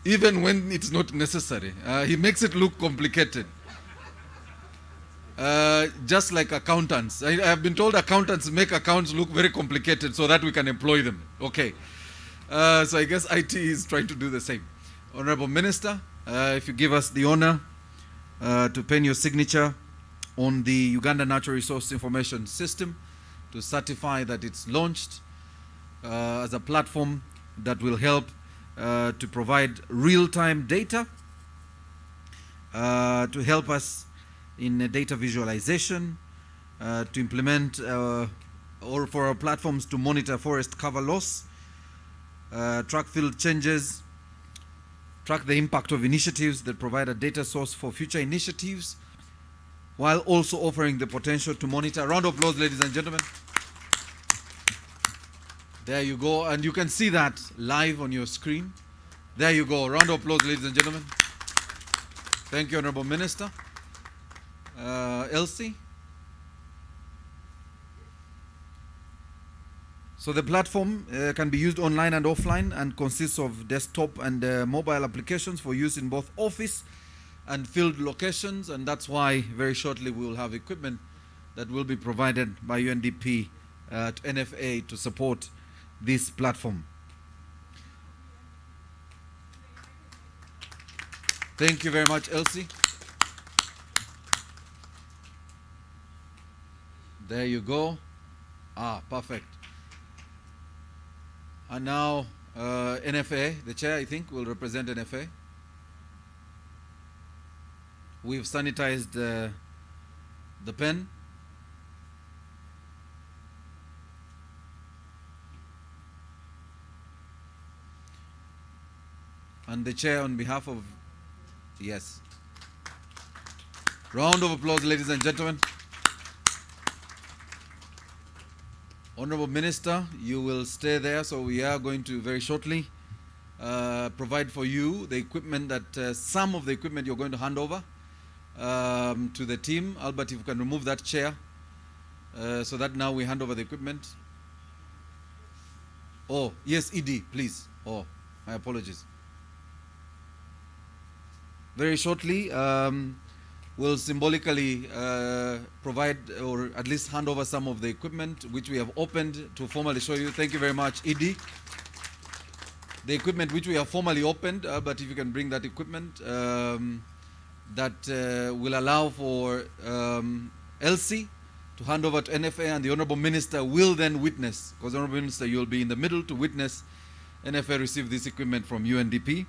even when it's not necessary. He makes it look complicated. Just like accountants. I have been told accountants make accounts look very complicated so that we can employ them. Okay. So I guess IT is trying to do the same. Honorable Minister, if you give us the honor to pen your signature on the Uganda Natural Resource Information System to certify that it's launched as a platform that will help to provide real-time data, to help us in data visualization, to implement or for our platforms to monitor forest cover loss, track field changes, track the impact of initiatives that provide a data source for future initiatives, while also offering the potential to monitor. A round of applause, ladies and gentlemen. There you go, and you can see that live on your screen. There you go. Round of applause, ladies and gentlemen. Thank you, Honorable Minister. Elsie. So the platform can be used online and offline and consists of desktop and mobile applications for use in both office and field locations, and that's why very shortly we will have equipment that will be provided by UNDP to NFA to support this platform. Thank you very much, Elsie. There you go. Perfect. And now NFA, the chair, I think, will represent NFA. We've sanitized the pen. And the chair on behalf of, yes. Round of applause, ladies and gentlemen. Honorable Minister, you will stay there, so we are going to very shortly provide for you the equipment that, some of the equipment you're going to hand over to the team. Albert, if you can remove that chair so that now we hand over the equipment. Oh, yes, ED, please. Oh, my apologies. Very shortly, we'll symbolically provide or at least hand over some of the equipment which we have opened to formally show you. Thank you very much, ED. The equipment which we have formally opened, but if you can bring that equipment, that will allow for Elsie to hand over to NFA, and the Honorable Minister will then witness, because Honorable Minister, you'll be in the middle to witness NFA receive this equipment from UNDP.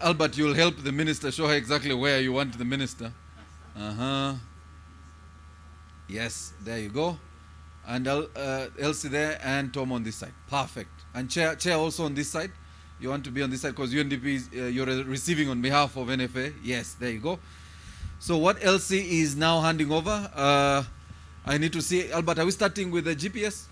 Albert, you'll help the minister, show her exactly where you want the minister. Yes, there you go. And Elsie there, and Tom on this side. Perfect. And chair also on this side. You want to be on this side because UNDP is, you're receiving on behalf of NFA. Yes, there you go. So what Elsie is now handing over, I need to see, Albert, are we starting with the GPS?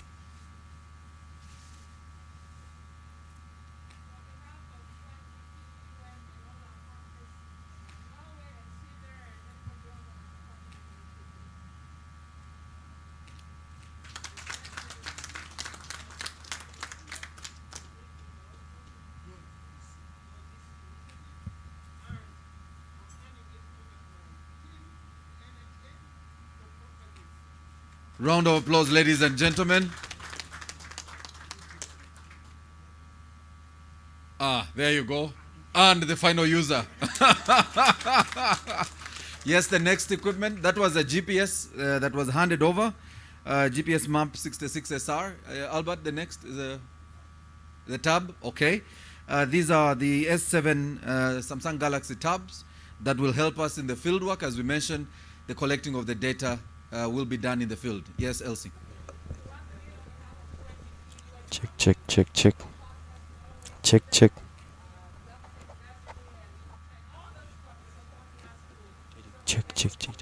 Round of applause, ladies and gentlemen. There you go. And the final user. Yes, the next equipment, that was a GPS that was handed over. GPS map 66SR. Albert, the next is the tab. Okay. These are the S7 Samsung Galaxy tabs that will help us in the field work. As we mentioned, the collecting of the data will be done in the field. Yes, Elsie. Check, check, check, check. Check, check. Check, check, check,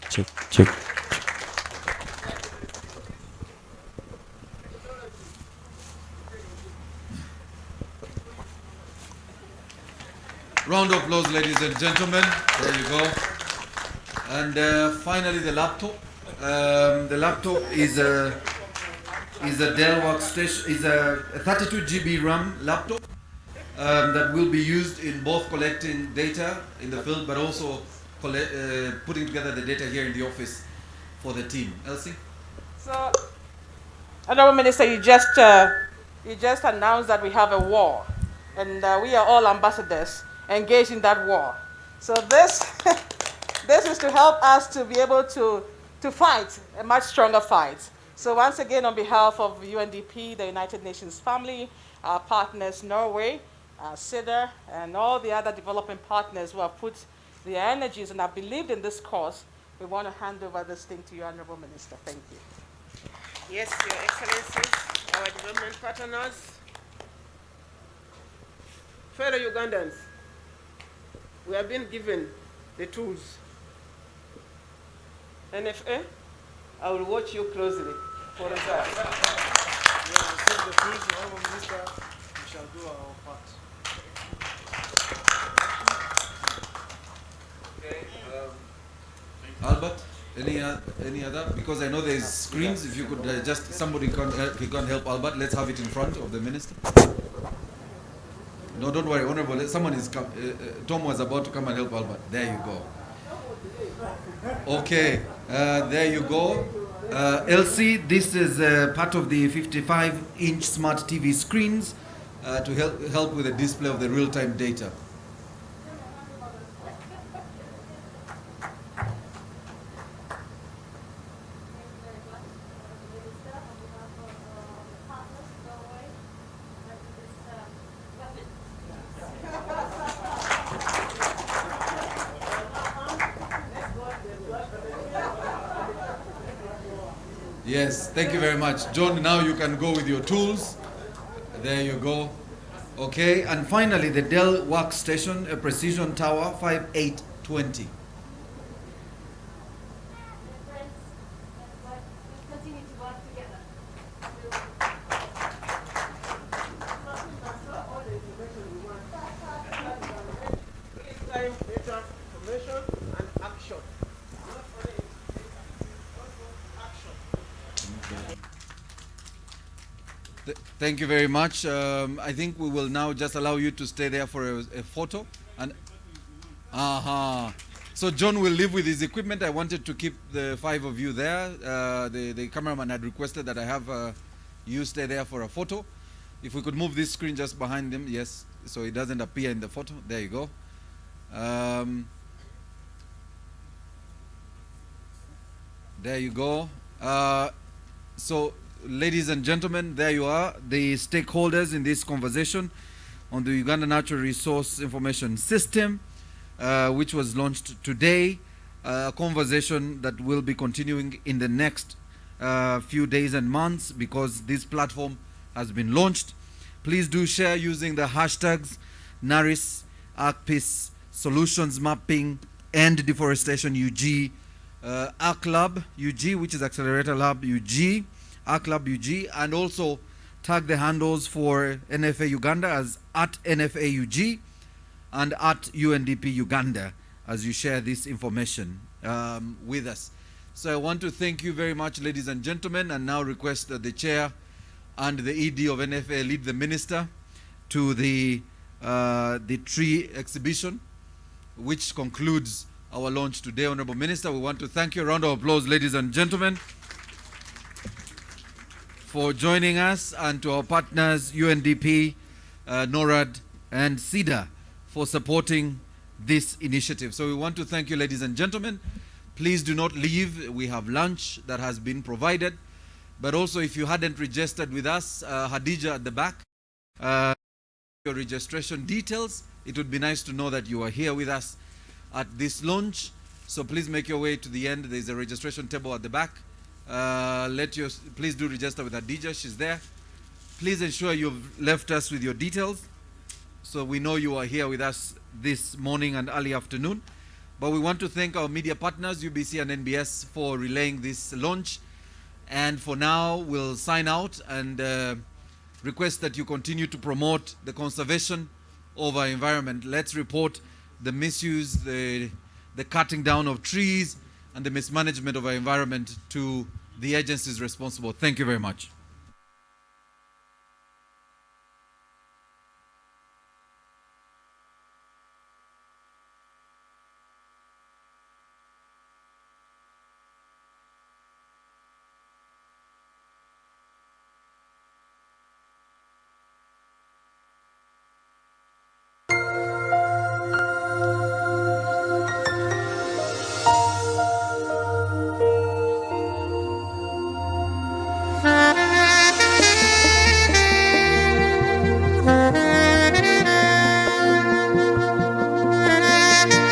check, check. Round of applause, ladies and gentlemen. There you go. And finally, the laptop. The laptop is a Dell workstation. Is a 32 GB RAM laptop that will be used in both collecting data in the field, but also putting together the data here in the office for the team. Elsie. So, Honorable Minister, you just announced that we have a war, and we are all ambassadors engaged in that war. So this is to help us to be able to fight a much stronger fight. So once again, on behalf of UNDP, the United Nations family, our partners Norway, CIDR, and all the other development partners who have put their energies and have believed in this cause, we want to hand over this thing to you, Honorable Minister. Thank you. Yes, Your Excellencies, our development partners, fellow Ugandans, we have been given the tools. NFA, I will watch you closely for results. We have received the tools, Honorable Minister. We shall do our part. Okay. Albert, any other? Because I know there is screens. If you could just somebody if you can't help Albert, let's have it in front of the minister. No, don't worry, Honorable. Someone is Tom was about to come and help Albert. There you go. Okay, there you go. Elsie, this is part of the 55-inch smart TV screens to help with the display of the real-time data. Yes, thank you very much. John, now you can go with your tools. There you go. Okay, and finally the Dell Workstation, a Precision Tower 5820. Data, information, and action. Thank you very much. I think we will now just allow you to stay there for a photo. And So John will leave with his equipment. I wanted to keep the 5 of you there. The cameraman had requested that I have you stay there for a photo. If we could move this screen just behind him, yes, so it doesn't appear in the photo. There you go. There you go. So, ladies and gentlemen, there you are, the stakeholders in this conversation on the Uganda Natural Resource Information System, which was launched today. A conversation that will be continuing in the next few days and months because this platform has been launched. Please do share using the hashtags NARIS, ARCPIS, Solutions Mapping, and Deforestation UG, ARCLab UG, which is Accelerator Lab UG, ARCLab UG, and also tag the handles for NFA Uganda as @NFAUG and @UNDP Uganda as you share this information with us. So I want to thank you very much, ladies and gentlemen, and now request that the chair and the ED of NFA lead the minister to the tree exhibition, which concludes our launch today. Honorable Minister, we want to thank you. A round of applause, ladies and gentlemen, for joining us, and to our partners, UNDP, NORAD, and CIDR, for supporting this initiative. So we want to thank you, ladies and gentlemen. Please do not leave. We have lunch that has been provided. But also, if you hadn't registered with us, Hadija at the back, Your registration details. It would be nice to know that you are here with us at this launch. So please make your way to the end. There's a registration table at the back. Please do register with Adija. She's there. Please ensure you've left us with your details, so we know you are here with us this morning and early afternoon. But we want to thank our media partners, UBC and NBS, for relaying this launch. And for now, we'll sign out and request that you continue to promote the conservation of our environment. Let's report the misuse, the cutting down of trees, and the mismanagement of our environment to the agencies responsible. Thank you very much.